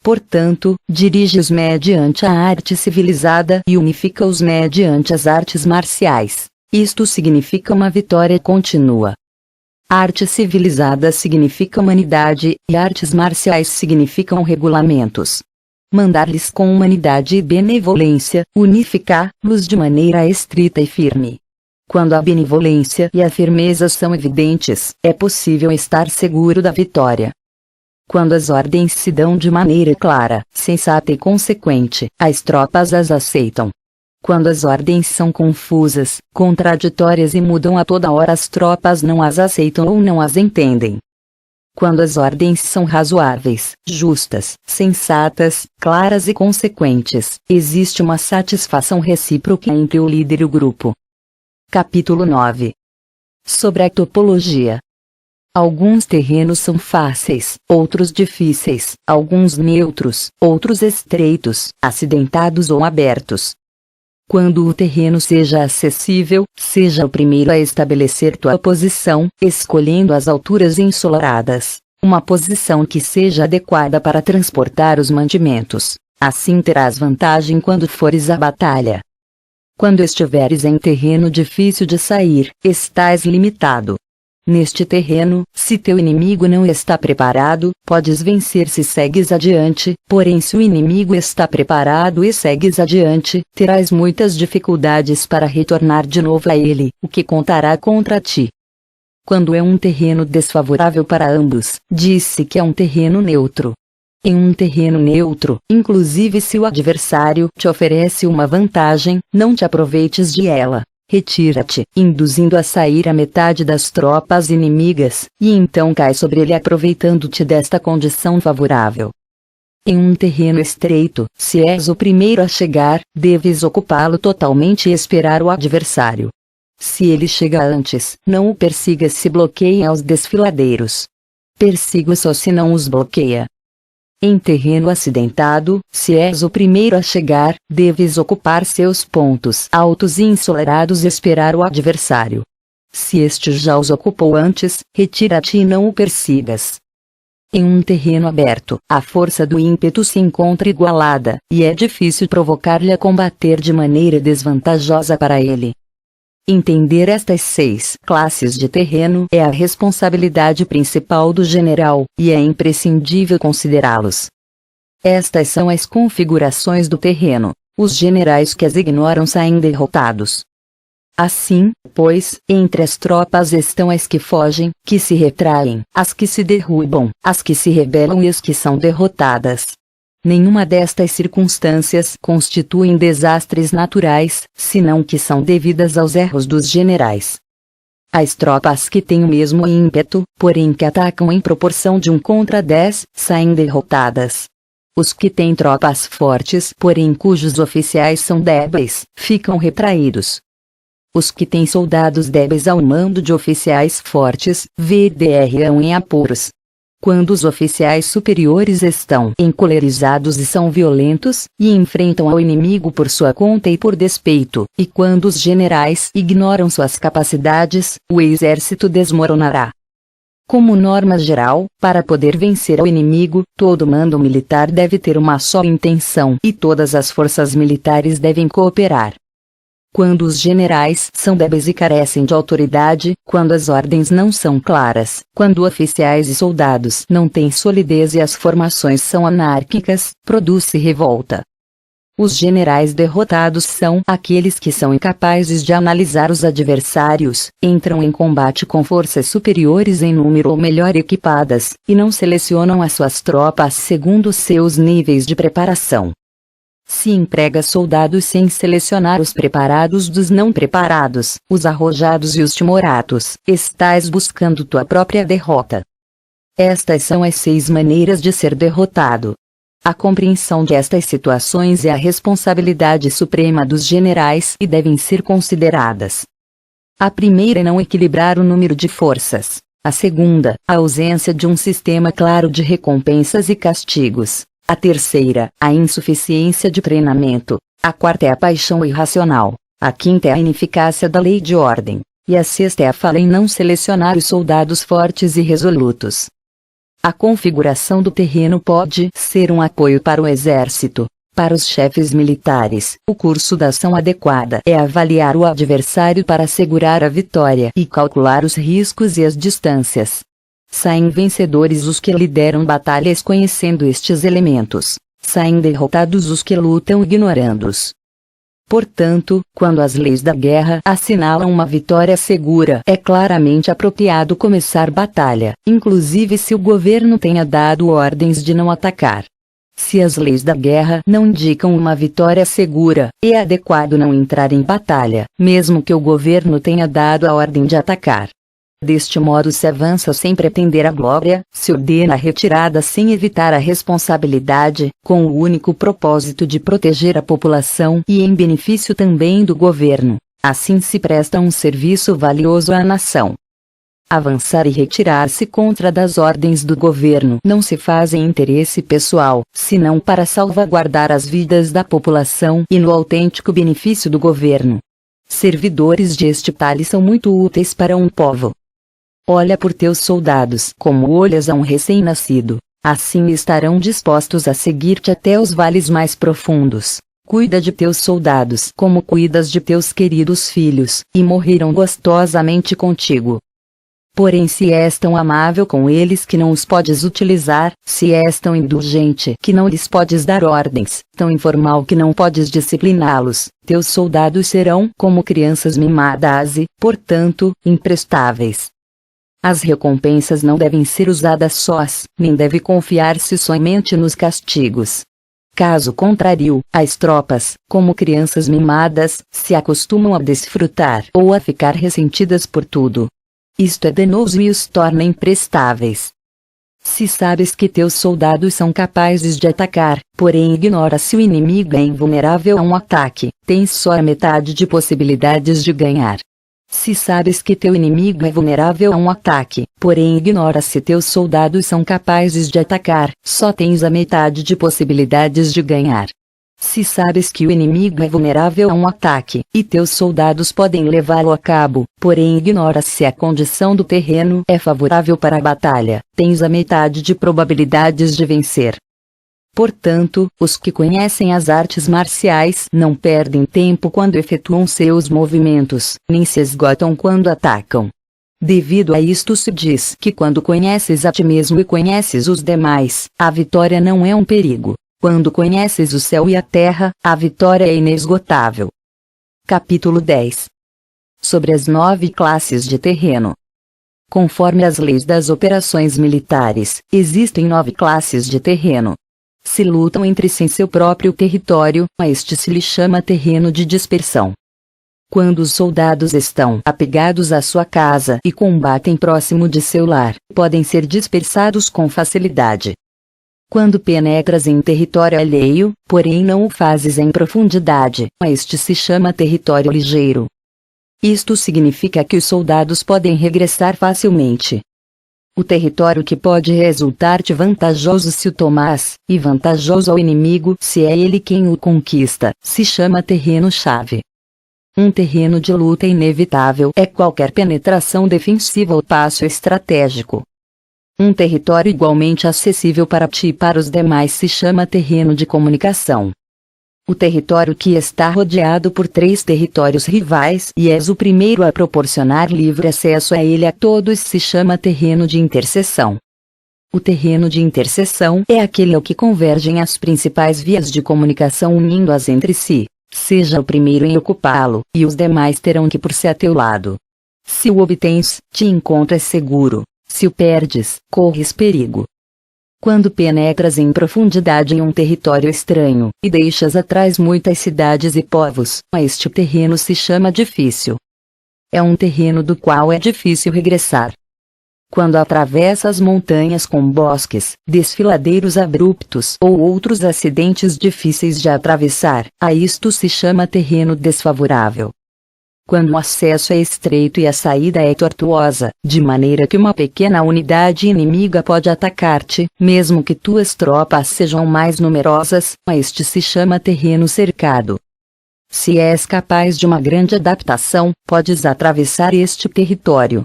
Portanto, dirige-os mediante a arte civilizada e unifica-os mediante as artes marciais. Isto significa uma vitória contínua. Arte civilizada significa humanidade, e artes marciais significam regulamentos. Mandar-lhes com humanidade e benevolência, unificá-los de maneira estrita e firme. Quando a benevolência e a firmeza são evidentes, é possível estar seguro da vitória. Quando as ordens se dão de maneira clara, sensata e consequente, as tropas as aceitam. Quando as ordens são confusas, contraditórias e mudam a toda hora, as tropas não as aceitam ou não as entendem. Quando as ordens são razoáveis, justas, sensatas, claras e consequentes, existe uma satisfação recíproca entre o líder e o grupo. Capítulo 9. Sobre a topologia. Alguns terrenos são fáceis, outros difíceis, alguns neutros, outros estreitos, acidentados ou abertos. Quando o terreno seja acessível, seja o primeiro a estabelecer tua posição, escolhendo as alturas ensolaradas, uma posição que seja adequada para transportar os mantimentos. Assim terás vantagem quando fores à batalha. Quando estiveres em terreno difícil de sair, estás limitado. Neste terreno, se teu inimigo não está preparado, podes vencer se segues adiante, porém se o inimigo está preparado e segues adiante, terás muitas dificuldades para retornar de novo a ele, o que contará contra ti. Quando é um terreno desfavorável para ambos, diz-se que é um terreno neutro. Em um terreno neutro, inclusive se o adversário te oferece uma vantagem, não te aproveites de ela. Retira-te, induzindo a sair a metade das tropas inimigas, e então cai sobre ele aproveitando-te desta condição favorável. Em um terreno estreito, se és o primeiro a chegar, deves ocupá-lo totalmente e esperar o adversário. Se ele chega antes, não o persiga se bloqueiem aos desfiladeiros. Persiga-o só se não os bloqueia. Em terreno acidentado, se és o primeiro a chegar, deves ocupar seus pontos altos e ensolarados e esperar o adversário. Se este já os ocupou antes, retira-te e não o persigas. Em um terreno aberto, a força do ímpeto se encontra igualada, e é difícil provocar-lhe a combater de maneira desvantajosa para ele. Entender estas 6 classes de terreno é a responsabilidade principal do general, e é imprescindível considerá-los. Estas são as configurações do terreno. Os generais que as ignoram saem derrotados. Assim, pois, entre as tropas estão as que fogem, que se retraem, as que se derrubam, as que se rebelam e as que são derrotadas. Nenhuma destas circunstâncias constituem desastres naturais, senão que são devidas aos erros dos generais. As tropas que têm o mesmo ímpeto, porém que atacam em proporção de 1 contra 10, saem derrotadas. Os que têm tropas fortes, porém cujos oficiais são débeis, ficam retraídos. Os que têm soldados débeis ao mando de oficiais fortes, verão em apuros. Quando os oficiais superiores estão encolerizados e são violentos, e enfrentam ao inimigo por sua conta e por despeito, e quando os generais ignoram suas capacidades, o exército desmoronará. Como norma geral, para poder vencer ao inimigo, todo mando militar deve ter uma só intenção e todas as forças militares devem cooperar. Quando os generais são débeis e carecem de autoridade, quando as ordens não são claras, quando oficiais e soldados não têm solidez e as formações são anárquicas, produz-se revolta. Os generais derrotados são aqueles que são incapazes de analisar os adversários, entram em combate com forças superiores em número ou melhor equipadas, e não selecionam as suas tropas segundo seus níveis de preparação. Se emprega soldados sem selecionar os preparados dos não preparados, os arrojados e os timoratos, estás buscando tua própria derrota. Estas são as 6 maneiras de ser derrotado. A compreensão destas situações é a responsabilidade suprema dos generais e devem ser consideradas. A primeira é não equilibrar o número de forças. A segunda, a ausência de um sistema claro de recompensas e castigos. A terceira, a insuficiência de treinamento. A quarta é a paixão irracional. A quinta é a ineficácia da lei de ordem. E a sexta é a falha em não selecionar os soldados fortes e resolutos. A configuração do terreno pode ser um apoio para o exército. Para os chefes militares, o curso da ação adequada é avaliar o adversário para assegurar a vitória e calcular os riscos e as distâncias. Saem vencedores os que lideram batalhas conhecendo estes elementos. Saem derrotados os que lutam ignorando-os. Portanto, quando as leis da guerra assinalam uma vitória segura, é claramente apropriado começar batalha, inclusive se o governo tenha dado ordens de não atacar. Se as leis da guerra não indicam uma vitória segura, é adequado não entrar em batalha, mesmo que o governo tenha dado a ordem de atacar. Deste modo se avança sem pretender a glória, se ordena a retirada sem evitar a responsabilidade, com o único propósito de proteger a população e em benefício também do governo. Assim se presta um serviço valioso à nação. Avançar e retirar-se contra das ordens do governo não se faz em interesse pessoal, senão para salvaguardar as vidas da população e no autêntico benefício do governo. Servidores de este talhe são muito úteis para um povo. Olha por teus soldados como olhas a um recém-nascido, assim estarão dispostos a seguir-te até os vales mais profundos. Cuida de teus soldados como cuidas de teus queridos filhos, e morrerão gostosamente contigo. Porém se és tão amável com eles que não os podes utilizar, se és tão indulgente que não lhes podes dar ordens, tão informal que não podes discipliná-los, teus soldados serão como crianças mimadas e, portanto, imprestáveis. As recompensas não devem ser usadas sós, nem deve confiar-se somente nos castigos. Caso contrário, as tropas, como crianças mimadas, se acostumam a desfrutar ou a ficar ressentidas por tudo. Isto é danoso e os torna imprestáveis. Se sabes que teus soldados são capazes de atacar, porém ignora se o inimigo é invulnerável a um ataque, tens só a metade de possibilidades de ganhar. Se sabes que teu inimigo é vulnerável a um ataque, porém ignora se teus soldados são capazes de atacar, só tens a metade de possibilidades de ganhar. Se sabes que o inimigo é vulnerável a um ataque, e teus soldados podem levá-lo a cabo, porém ignora se a condição do terreno é favorável para a batalha, tens a metade de probabilidades de vencer. Portanto, os que conhecem as artes marciais não perdem tempo quando efetuam seus movimentos, nem se esgotam quando atacam. Devido a isto se diz que quando conheces a ti mesmo e conheces os demais, a vitória não é um perigo. Quando conheces o céu e a terra, a vitória é inesgotável. Capítulo 10. Sobre as 9 classes de terreno. Conforme as leis das operações militares, existem 9 classes de terreno. Se lutam entre si em seu próprio território, a este se lhe chama terreno de dispersão. Quando os soldados estão apegados à sua casa e combatem próximo de seu lar, podem ser dispersados com facilidade. Quando penetras em território alheio, porém não o fazes em profundidade, a este se chama território ligeiro. Isto significa que os soldados podem regressar facilmente. O território que pode resultar-te vantajoso se o tomas, e vantajoso ao inimigo se é ele quem o conquista, se chama terreno-chave. Um terreno de luta inevitável é qualquer penetração defensiva ou passo estratégico. Um território igualmente acessível para ti e para os demais se chama terreno de comunicação. O território que está rodeado por 3 territórios rivais e és o primeiro a proporcionar livre acesso a ele a todos se chama terreno de interseção. O terreno de interseção é aquele ao que convergem as principais vias de comunicação unindo-as entre si. Seja o primeiro em ocupá-lo, e os demais terão que por se a teu lado. Se o obtens, te encontras seguro. Se o perdes, corres perigo. Quando penetras em profundidade em um território estranho, e deixas atrás muitas cidades e povos, este terreno se chama difícil. É um terreno do qual é difícil regressar. Quando atravessas montanhas com bosques, desfiladeiros abruptos ou outros acidentes difíceis de atravessar, a isto se chama terreno desfavorável. Quando o acesso é estreito e a saída é tortuosa, de maneira que uma pequena unidade inimiga pode atacar-te, mesmo que tuas tropas sejam mais numerosas, este se chama terreno cercado. Se és capaz de uma grande adaptação, podes atravessar este território.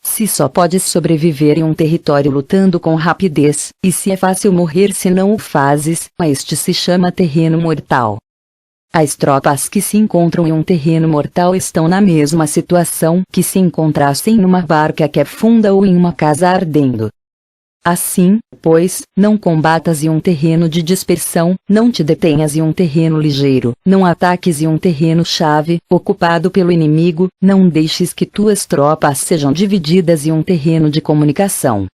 Se só podes sobreviver em um território lutando com rapidez, e se é fácil morrer se não o fazes, este se chama terreno mortal. As tropas que se encontram em um terreno mortal estão na mesma situação que se encontrassem numa barca que afunda ou em uma casa ardendo. Assim, pois, não combatas em um terreno de dispersão, não te detenhas em um terreno ligeiro, não ataques em um terreno-chave, ocupado pelo inimigo, não deixes que tuas tropas sejam divididas em um terreno de comunicação.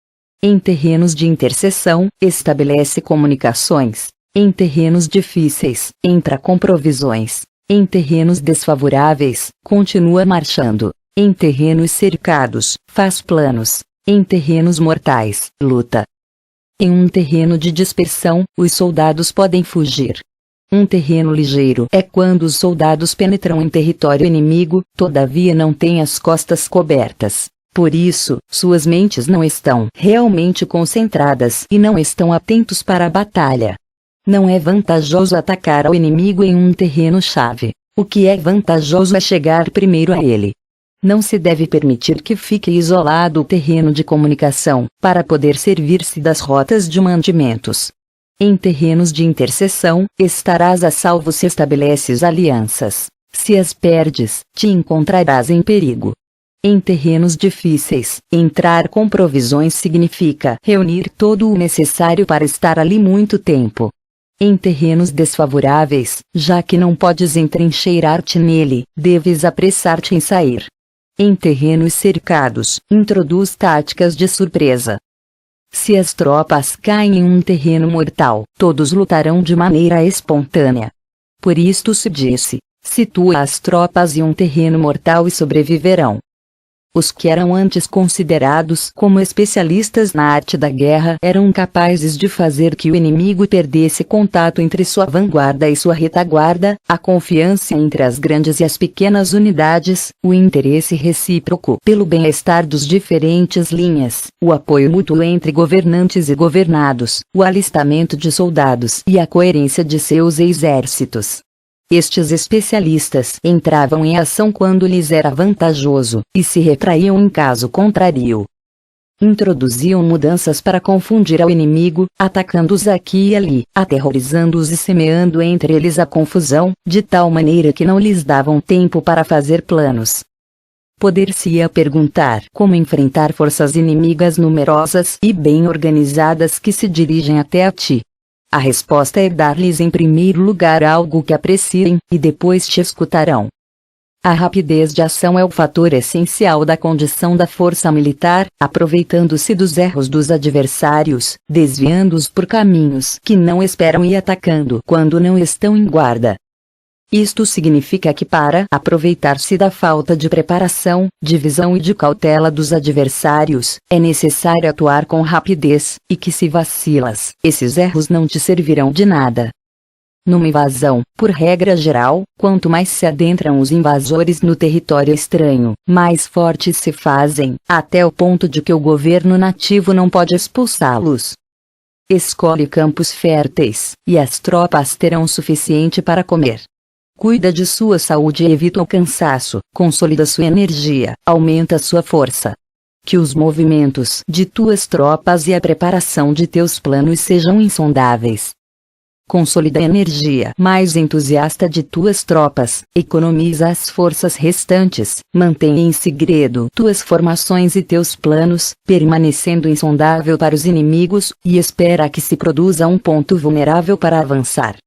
Em terrenos de interseção, estabelece comunicações. Em terrenos difíceis, entra com provisões. Em terrenos desfavoráveis, continua marchando. Em terrenos cercados, faz planos. Em terrenos mortais, luta. Em um terreno de dispersão, os soldados podem fugir. Um terreno ligeiro é quando os soldados penetram em território inimigo, todavia não têm as costas cobertas. Por isso, suas mentes não estão realmente concentradas e não estão atentos para a batalha. Não é vantajoso atacar ao inimigo em um terreno-chave. O que é vantajoso é chegar primeiro a ele. Não se deve permitir que fique isolado o terreno de comunicação, para poder servir-se das rotas de mantimentos. Em terrenos de interseção, estarás a salvo se estabeleces alianças. Se as perdes, te encontrarás em perigo. Em terrenos difíceis, entrar com provisões significa reunir todo o necessário para estar ali muito tempo. Em terrenos desfavoráveis, já que não podes entrincheirar-te nele, deves apressar-te em sair. Em terrenos cercados, introduz táticas de surpresa. Se as tropas caem em um terreno mortal, todos lutarão de maneira espontânea. Por isto se disse: situa as tropas em um terreno mortal e sobreviverão. Os que eram antes considerados como especialistas na arte da guerra eram capazes de fazer que o inimigo perdesse contato entre sua vanguarda e sua retaguarda, a confiança entre as grandes e as pequenas unidades, o interesse recíproco pelo bem-estar dos diferentes linhas, o apoio mútuo entre governantes e governados, o alistamento de soldados e a coerência de seus exércitos. Estes especialistas entravam em ação quando lhes era vantajoso, e se retraíam em caso contrário. Introduziam mudanças para confundir ao inimigo, atacando-os aqui e ali, aterrorizando-os e semeando entre eles a confusão, de tal maneira que não lhes davam tempo para fazer planos. Poder-se-ia perguntar como enfrentar forças inimigas numerosas e bem organizadas que se dirigem até a ti. A resposta é dar-lhes em primeiro lugar algo que apreciem, e depois te escutarão. A rapidez de ação é o fator essencial da condição da força militar, aproveitando-se dos erros dos adversários, desviando-os por caminhos que não esperam e atacando quando não estão em guarda. Isto significa que para aproveitar-se da falta de preparação, de visão e de cautela dos adversários, é necessário atuar com rapidez, e que se vacilas, esses erros não te servirão de nada. Numa invasão, por regra geral, quanto mais se adentram os invasores no território estranho, mais fortes se fazem, até o ponto de que o governo nativo não pode expulsá-los. Escolhe campos férteis, e as tropas terão o suficiente para comer. Cuida de sua saúde e evita o cansaço, consolida sua energia, aumenta sua força. Que os movimentos de tuas tropas e a preparação de teus planos sejam insondáveis. Consolida a energia mais entusiasta de tuas tropas, economiza as forças restantes, mantém em segredo tuas formações e teus planos, permanecendo insondável para os inimigos, e espera que se produza um ponto vulnerável para avançar.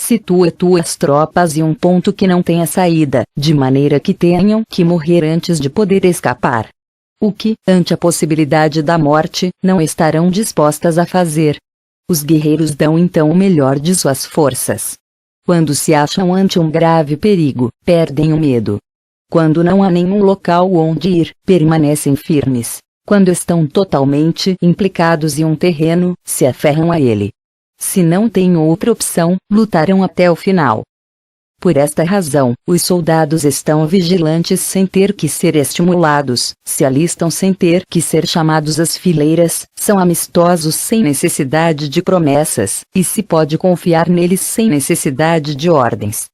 Situa tuas tropas em um ponto que não tenha saída, de maneira que tenham que morrer antes de poder escapar. O que, ante a possibilidade da morte, não estarão dispostas a fazer. Os guerreiros dão então o melhor de suas forças. Quando se acham ante um grave perigo, perdem o medo. Quando não há nenhum local onde ir, permanecem firmes. Quando estão totalmente implicados em um terreno, se aferram a ele. Se não têm outra opção, lutarão até o final. Por esta razão, os soldados estão vigilantes sem ter que ser estimulados, se alistam sem ter que ser chamados às fileiras, são amistosos sem necessidade de promessas, e se pode confiar neles sem necessidade de ordens.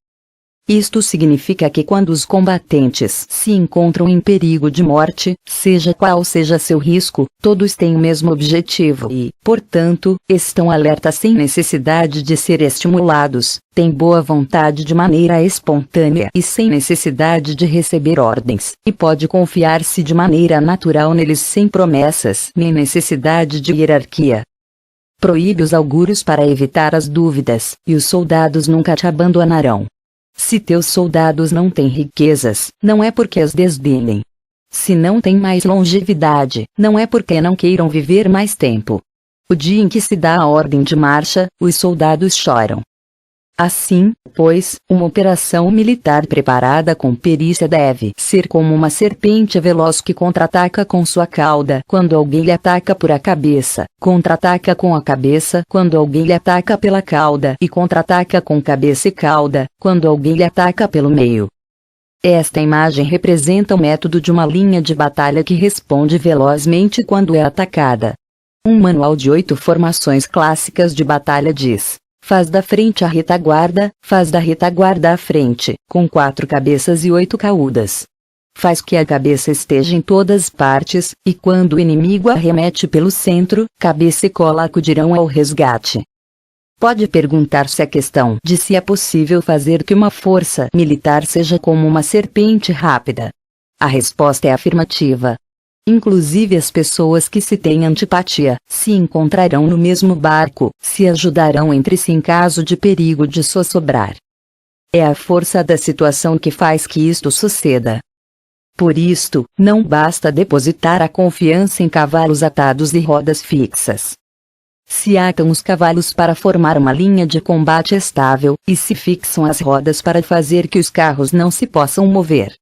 Isto significa que quando os combatentes se encontram em perigo de morte, seja qual seja seu risco, todos têm o mesmo objetivo e, portanto, estão alertas sem necessidade de ser estimulados, têm boa vontade de maneira espontânea e sem necessidade de receber ordens, e pode confiar-se de maneira natural neles sem promessas nem necessidade de hierarquia. Proíbe os augúrios para evitar as dúvidas, e os soldados nunca te abandonarão. Se teus soldados não têm riquezas, não é porque as desdenhem. Se não têm mais longevidade, não é porque não queiram viver mais tempo. O dia em que se dá a ordem de marcha, os soldados choram. Assim, pois, uma operação militar preparada com perícia deve ser como uma serpente veloz que contra-ataca com sua cauda quando alguém lhe ataca por a cabeça, contra-ataca com a cabeça quando alguém lhe ataca pela cauda e contra-ataca com cabeça e cauda quando alguém lhe ataca pelo meio. Esta imagem representa o método de uma linha de batalha que responde velozmente quando é atacada. Um manual de 8 formações clássicas de batalha diz: faz da frente a retaguarda, faz da retaguarda à frente, com 4 cabeças e 8 caudas. Faz que a cabeça esteja em todas partes, e quando o inimigo arremete pelo centro, cabeça e cola acudirão ao resgate. Pode perguntar-se a questão de se é possível fazer que uma força militar seja como uma serpente rápida. A resposta é afirmativa. Inclusive as pessoas que se têm antipatia, se encontrarão no mesmo barco, se ajudarão entre si em caso de perigo de zozobrar. É a força da situação que faz que isto suceda. Por isto, não basta depositar a confiança em cavalos atados e rodas fixas. Se atam os cavalos para formar uma linha de combate estável, e se fixam as rodas para fazer que os carros não se possam mover.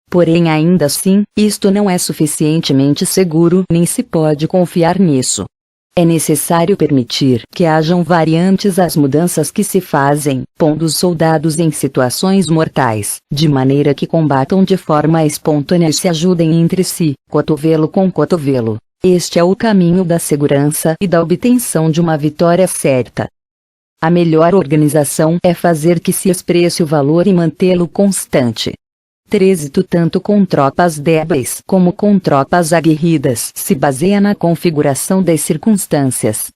Porém ainda assim, isto não é suficientemente seguro nem se pode confiar nisso. É necessário permitir que hajam variantes às mudanças que se fazem, pondo os soldados em situações mortais, de maneira que combatam de forma espontânea e se ajudem entre si, cotovelo com cotovelo. Este é o caminho da segurança e da obtenção de uma vitória certa. A melhor organização é fazer que se expresse o valor e mantê-lo constante. Trêsito tanto com tropas débeis como com tropas aguerridas se baseia na configuração das circunstâncias.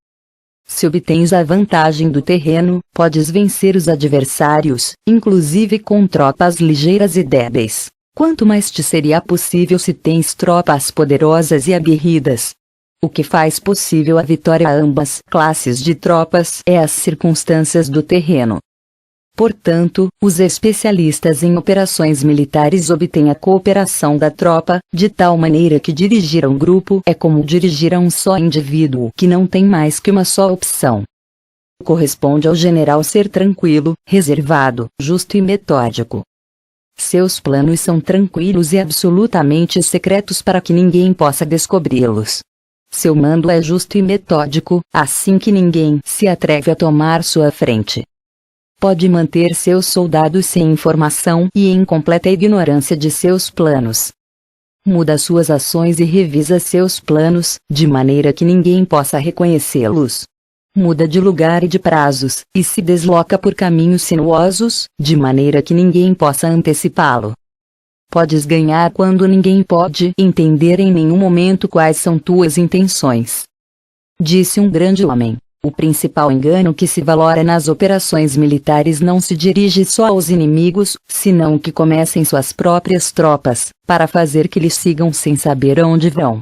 Se obtens a vantagem do terreno, podes vencer os adversários, inclusive com tropas ligeiras e débeis. Quanto mais te seria possível se tens tropas poderosas e aguerridas. O que faz possível a vitória a ambas classes de tropas é as circunstâncias do terreno. Portanto, os especialistas em operações militares obtêm a cooperação da tropa, de tal maneira que dirigir a um grupo é como dirigir a um só indivíduo que não tem mais que uma só opção. Corresponde ao general ser tranquilo, reservado, justo e metódico. Seus planos são tranquilos e absolutamente secretos para que ninguém possa descobri-los. Seu mando é justo e metódico, assim que ninguém se atreve a tomar sua frente. Pode manter seus soldados sem informação e em completa ignorância de seus planos. Muda suas ações e revisa seus planos, de maneira que ninguém possa reconhecê-los. Muda de lugar e de prazos, e se desloca por caminhos sinuosos, de maneira que ninguém possa antecipá-lo. Podes ganhar quando ninguém pode entender em nenhum momento quais são tuas intenções. Disse um grande homem: o principal engano que se valora nas operações militares não se dirige só aos inimigos, senão que comecem suas próprias tropas, para fazer que lhes sigam sem saber onde vão.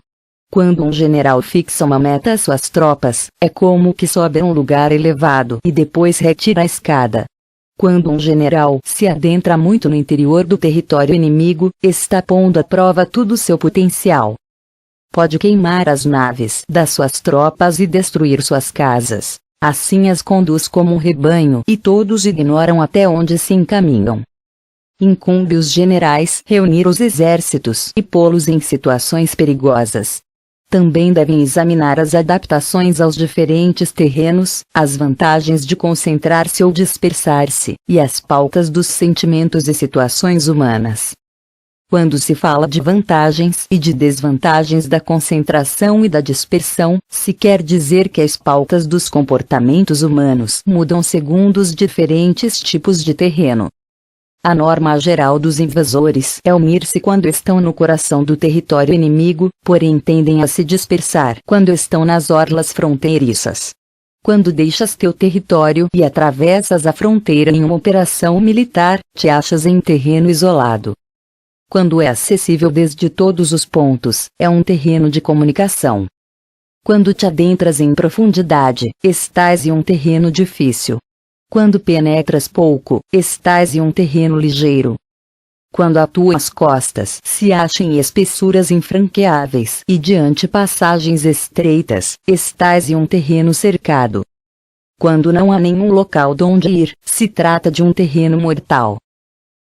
Quando um general fixa uma meta às suas tropas, é como que sobe a um lugar elevado e depois retira a escada. Quando um general se adentra muito no interior do território inimigo, está pondo à prova todo o seu potencial. Pode queimar as naves das suas tropas e destruir suas casas. Assim as conduz como um rebanho e todos ignoram até onde se encaminham. Incumbe os generais reunir os exércitos e pô-los em situações perigosas. Também devem examinar as adaptações aos diferentes terrenos, as vantagens de concentrar-se ou dispersar-se, e as pautas dos sentimentos e situações humanas. Quando se fala de vantagens e de desvantagens da concentração e da dispersão, se quer dizer que as pautas dos comportamentos humanos mudam segundo os diferentes tipos de terreno. A norma geral dos invasores é unir-se quando estão no coração do território inimigo, porém tendem a se dispersar quando estão nas orlas fronteiriças. Quando deixas teu território e atravessas a fronteira em uma operação militar, te achas em terreno isolado. Quando é acessível desde todos os pontos, é um terreno de comunicação. Quando te adentras em profundidade, estás em um terreno difícil. Quando penetras pouco, estás em um terreno ligeiro. Quando as tuas costas se acham em espessuras infranqueáveis e diante passagens estreitas, estás em um terreno cercado. Quando não há nenhum local donde ir, se trata de um terreno mortal.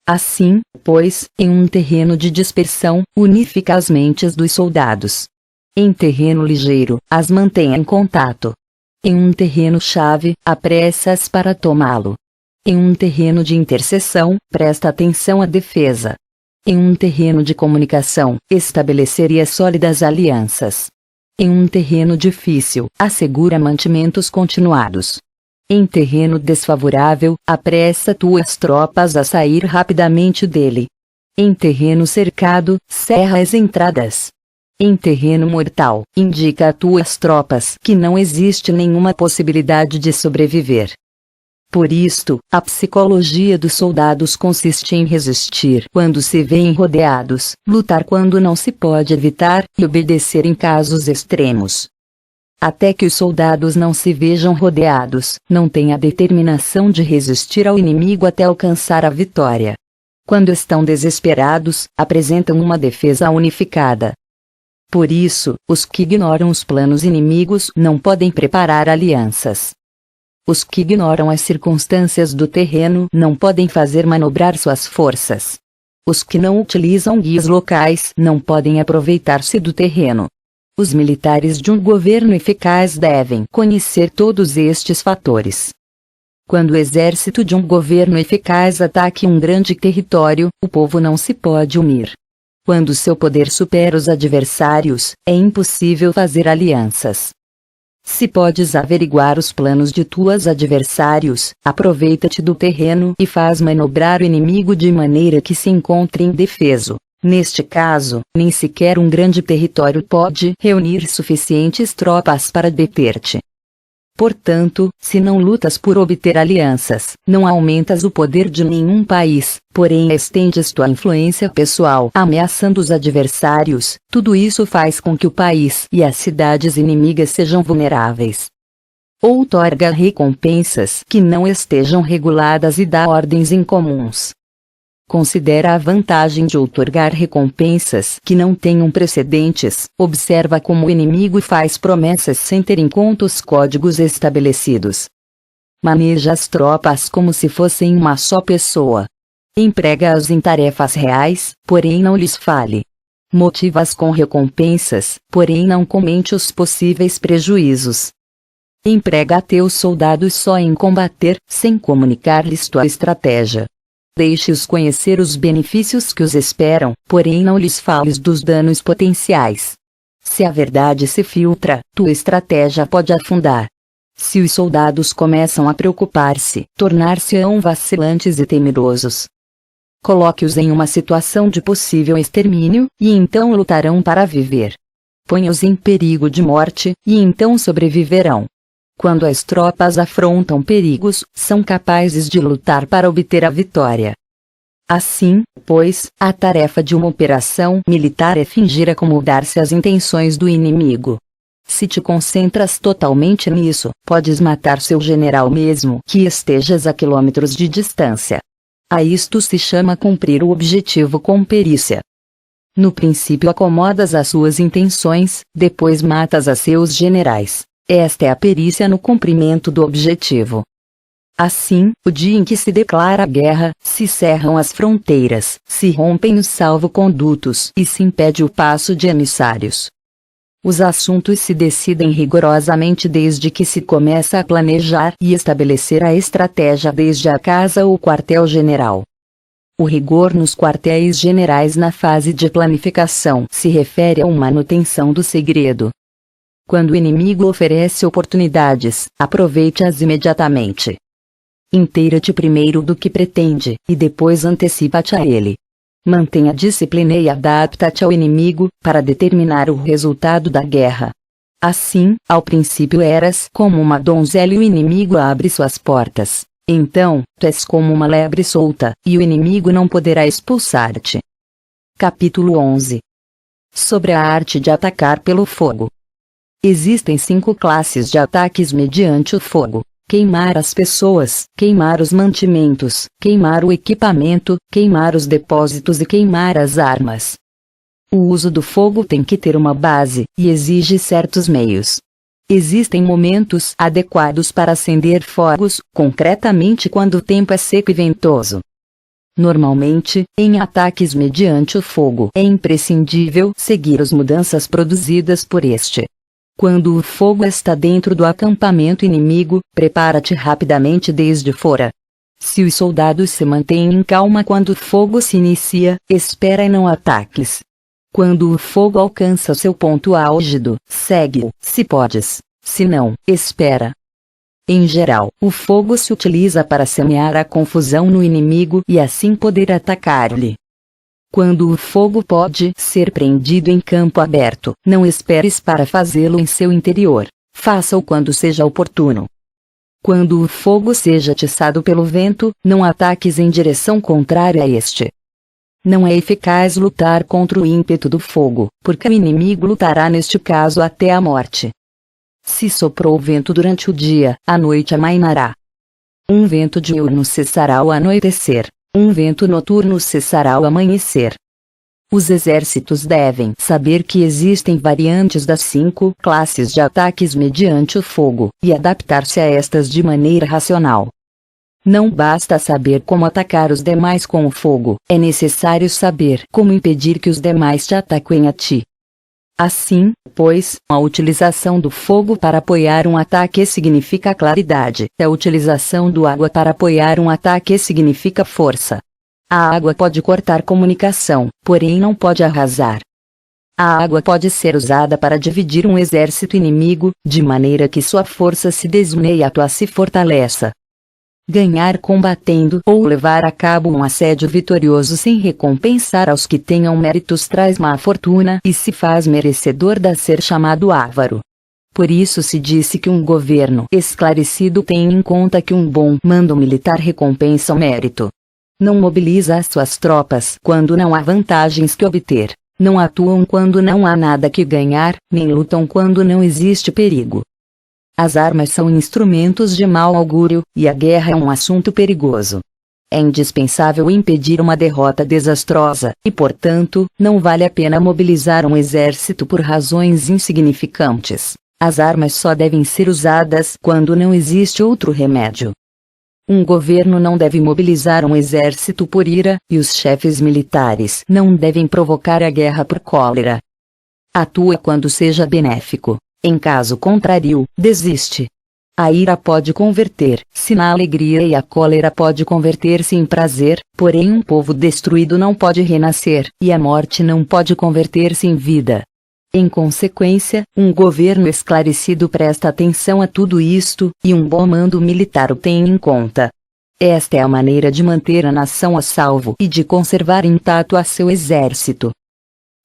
Assim, pois, em um terreno de dispersão, unifica as mentes dos soldados. Em terreno ligeiro, as mantenha em contato. Em um terreno-chave, apressa-as para tomá-lo. Em um terreno de interseção, presta atenção à defesa. Em um terreno de comunicação, estabeleceria sólidas alianças. Em um terreno difícil, assegura mantimentos continuados. Em terreno desfavorável, apressa tuas tropas a sair rapidamente dele. Em terreno cercado, cerra as entradas. Em terreno mortal, indica a tuas tropas que não existe nenhuma possibilidade de sobreviver. Por isto, a psicologia dos soldados consiste em resistir quando se veem rodeados, lutar quando não se pode evitar, e obedecer em casos extremos. Até que os soldados não se vejam rodeados, não têm a determinação de resistir ao inimigo até alcançar a vitória. Quando estão desesperados, apresentam uma defesa unificada. Por isso, os que ignoram os planos inimigos não podem preparar alianças. Os que ignoram as circunstâncias do terreno não podem fazer manobrar suas forças. Os que não utilizam guias locais não podem aproveitar-se do terreno. Os militares de um governo eficaz devem conhecer todos estes fatores. Quando o exército de um governo eficaz ataque um grande território, o povo não se pode unir. Quando seu poder supera os adversários, é impossível fazer alianças. Se podes averiguar os planos de tuas adversários, aproveita-te do terreno e faz manobrar o inimigo de maneira que se encontre indefeso. Neste caso, nem sequer um grande território pode reunir suficientes tropas para deter-te. Portanto, se não lutas por obter alianças, não aumentas o poder de nenhum país, porém estendes tua influência pessoal ameaçando os adversários, tudo isso faz com que o país e as cidades inimigas sejam vulneráveis. Outorga recompensas que não estejam reguladas e dá ordens incomuns. Considera a vantagem de outorgar recompensas que não tenham precedentes, observa como o inimigo faz promessas sem ter em conta os códigos estabelecidos. Maneja as tropas como se fossem uma só pessoa. Emprega-as em tarefas reais, porém não lhes fale. Motiva-as com recompensas, porém não comente os possíveis prejuízos. Emprega teus soldados só em combater, sem comunicar-lhes tua estratégia. Deixe-os conhecer os benefícios que os esperam, porém não lhes fales dos danos potenciais. Se a verdade se filtra, tua estratégia pode afundar. Se os soldados começam a preocupar-se, tornar-se-ão vacilantes e temerosos. Coloque-os em uma situação de possível extermínio, e então lutarão para viver. Ponha-os em perigo de morte, e então sobreviverão. Quando as tropas afrontam perigos, são capazes de lutar para obter a vitória. Assim, pois, a tarefa de uma operação militar é fingir acomodar-se às intenções do inimigo. Se te concentras totalmente nisso, podes matar seu general mesmo que estejas a quilômetros de distância. A isto se chama cumprir o objetivo com perícia. No princípio acomodas as suas intenções, depois matas a seus generais. Esta é a perícia no cumprimento do objetivo. Assim, o dia em que se declara a guerra, se cerram as fronteiras, se rompem os salvo-condutos e se impede o passo de emissários. Os assuntos se decidem rigorosamente desde que se começa a planejar e estabelecer a estratégia desde a casa ou quartel-general. O rigor nos quartéis generais na fase de planificação se refere à manutenção do segredo. Quando o inimigo oferece oportunidades, aproveite-as imediatamente. Inteira-te primeiro do que pretende, e depois antecipa-te a ele. Mantenha disciplina e adapta-te ao inimigo, para determinar o resultado da guerra. Assim, ao princípio eras como uma donzela e o inimigo abre suas portas. Então, tu és como uma lebre solta, e o inimigo não poderá expulsar-te. Capítulo 11. Sobre a arte de atacar pelo fogo. Existem 5 classes de ataques mediante o fogo: queimar as pessoas, queimar os mantimentos, queimar o equipamento, queimar os depósitos e queimar as armas. O uso do fogo tem que ter uma base, e exige certos meios. Existem momentos adequados para acender fogos, concretamente quando o tempo é seco e ventoso. Normalmente, em ataques mediante o fogo é imprescindível seguir as mudanças produzidas por este. Quando o fogo está dentro do acampamento inimigo, prepara-te rapidamente desde fora. Se os soldados se mantêm em calma quando o fogo se inicia, espera e não ataques. Quando o fogo alcança seu ponto álgido, segue-o, se podes. Se não, espera. Em geral, o fogo se utiliza para semear a confusão no inimigo e assim poder atacar-lhe. Quando o fogo pode ser prendido em campo aberto, não esperes para fazê-lo em seu interior. Faça-o quando seja oportuno. Quando o fogo seja atiçado pelo vento, não ataques em direção contrária a este. Não é eficaz lutar contra o ímpeto do fogo, porque o inimigo lutará neste caso até a morte. Se soprou vento durante o dia, à noite amainará. Um vento diurno cessará ao anoitecer, um vento noturno cessará ao amanhecer. Os exércitos devem saber que existem variantes das 5 classes de ataques mediante o fogo, e adaptar-se a estas de maneira racional. Não basta saber como atacar os demais com o fogo, é necessário saber como impedir que os demais te ataquem a ti. Assim, pois, a utilização do fogo para apoiar um ataque significa claridade, a utilização do água para apoiar um ataque significa força. A água pode cortar comunicação, porém não pode arrasar. A água pode ser usada para dividir um exército inimigo, de maneira que sua força se desune e a tua se fortaleça. Ganhar combatendo ou levar a cabo um assédio vitorioso sem recompensar aos que tenham méritos traz má fortuna e se faz merecedor de ser chamado avaro. Por isso se disse que um governo esclarecido tem em conta que um bom mando militar recompensa o mérito. Não mobiliza as suas tropas quando não há vantagens que obter, não atuam quando não há nada que ganhar, nem lutam quando não existe perigo. As armas são instrumentos de mau augúrio, e a guerra é um assunto perigoso. É indispensável impedir uma derrota desastrosa, e portanto, não vale a pena mobilizar um exército por razões insignificantes. As armas só devem ser usadas quando não existe outro remédio. Um governo não deve mobilizar um exército por ira, e os chefes militares não devem provocar a guerra por cólera. Atua quando seja benéfico. Em caso contrário, desiste. A ira pode converter-se na alegria e a cólera pode converter-se em prazer, porém um povo destruído não pode renascer, e a morte não pode converter-se em vida. Em consequência, um governo esclarecido presta atenção a tudo isto, e um bom mando militar o tem em conta. Esta é a maneira de manter a nação a salvo e de conservar intacto a seu exército.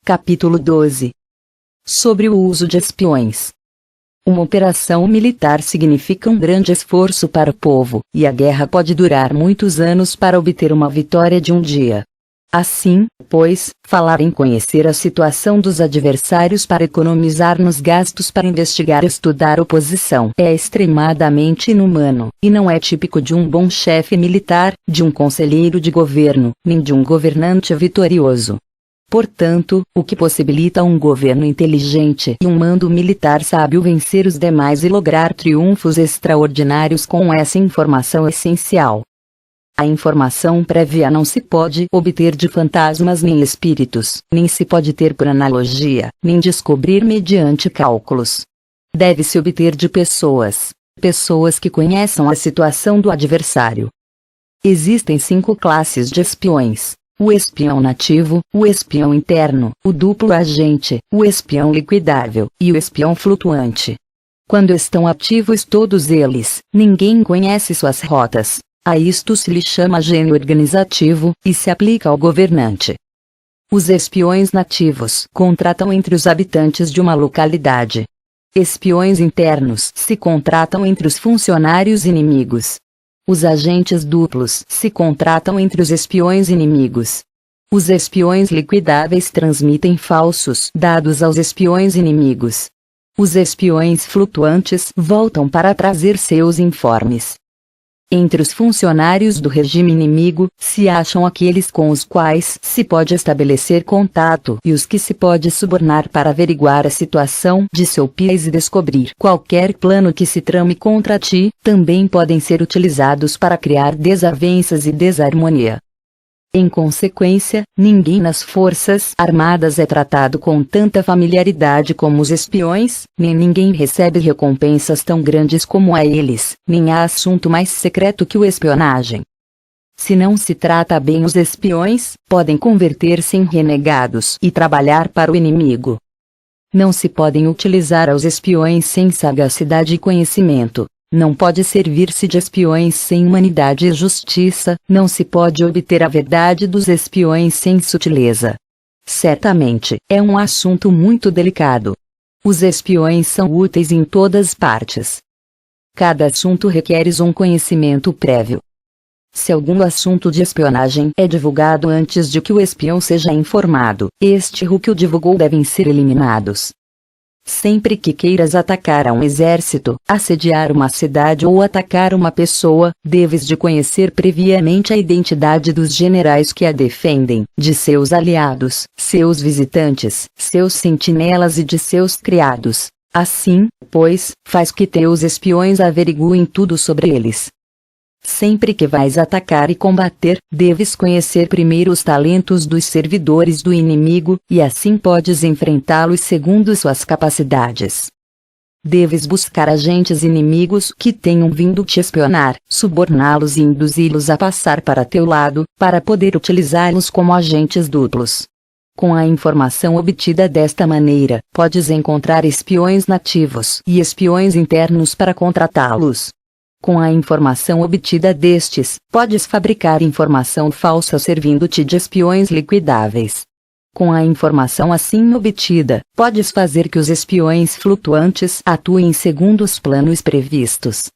Capítulo 12. Sobre o uso de espiões. Uma operação militar significa um grande esforço para o povo, e a guerra pode durar muitos anos para obter uma vitória de um dia. Assim, pois, falar em conhecer a situação dos adversários para economizar nos gastos para investigar e estudar oposição é extremadamente inumano, e não é típico de um bom chefe militar, de um conselheiro de governo, nem de um governante vitorioso. Portanto, o que possibilita um governo inteligente e um mando militar sábio vencer os demais e lograr triunfos extraordinários com essa informação essencial. A informação prévia não se pode obter de fantasmas nem espíritos, nem se pode ter por analogia, nem descobrir mediante cálculos. Deve-se obter de pessoas que conheçam a situação do adversário. Existem 5 classes de espiões: o espião nativo, o espião interno, o duplo agente, o espião liquidável, e o espião flutuante. Quando estão ativos todos eles, ninguém conhece suas rotas. A isto se lhe chama gênio organizativo, e se aplica ao governante. Os espiões nativos contratam entre os habitantes de uma localidade. Espiões internos se contratam entre os funcionários inimigos. Os agentes duplos se contratam entre os espiões inimigos. Os espiões liquidáveis transmitem falsos dados aos espiões inimigos. Os espiões flutuantes voltam para trazer seus informes. Entre os funcionários do regime inimigo, se acham aqueles com os quais se pode estabelecer contato e os que se pode subornar para averiguar a situação de seu país e descobrir qualquer plano que se trame contra ti, também podem ser utilizados para criar desavenças e desarmonia. Em consequência, ninguém nas Forças Armadas é tratado com tanta familiaridade como os espiões, nem ninguém recebe recompensas tão grandes como a eles, nem há assunto mais secreto que o espionagem. Se não se trata bem os espiões, podem converter-se em renegados e trabalhar para o inimigo. Não se podem utilizar aos espiões sem sagacidade e conhecimento. Não pode servir-se de espiões sem humanidade e justiça, não se pode obter a verdade dos espiões sem sutileza. Certamente, é um assunto muito delicado. Os espiões são úteis em todas partes. Cada assunto requer um conhecimento prévio. Se algum assunto de espionagem é divulgado antes de que o espião seja informado, este ou que o divulgou devem ser eliminados. Sempre que queiras atacar um exército, assediar uma cidade ou atacar uma pessoa, deves de conhecer previamente a identidade dos generais que a defendem, de seus aliados, seus visitantes, seus sentinelas e de seus criados. Assim, pois, faz que teus espiões averiguem tudo sobre eles. Sempre que vais atacar e combater, deves conhecer primeiro os talentos dos servidores do inimigo, e assim podes enfrentá-los segundo suas capacidades. Deves buscar agentes inimigos que tenham vindo te espionar, suborná-los e induzi-los a passar para teu lado, para poder utilizá-los como agentes duplos. Com a informação obtida desta maneira, podes encontrar espiões nativos e espiões internos para contratá-los. Com a informação obtida destes, podes fabricar informação falsa servindo-te de espiões liquidáveis. Com a informação assim obtida, podes fazer que os espiões flutuantes atuem segundo os planos previstos.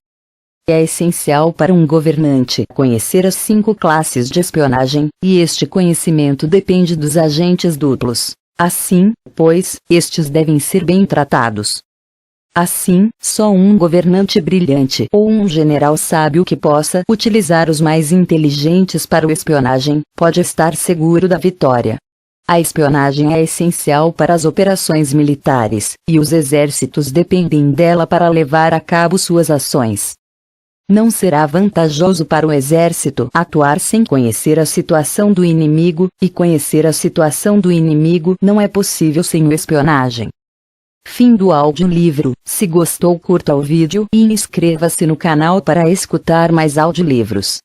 É essencial para um governante conhecer as 5 classes de espionagem, e este conhecimento depende dos agentes duplos. Assim, pois, estes devem ser bem tratados. Assim, só um governante brilhante ou um general sábio que possa utilizar os mais inteligentes para o espionagem, pode estar seguro da vitória. A espionagem é essencial para as operações militares, e os exércitos dependem dela para levar a cabo suas ações. Não será vantajoso para o exército atuar sem conhecer a situação do inimigo, e conhecer a situação do inimigo não é possível sem espionagem. Fim do audiolivro. Se gostou, curta o vídeo e inscreva-se no canal para escutar mais audiolivros.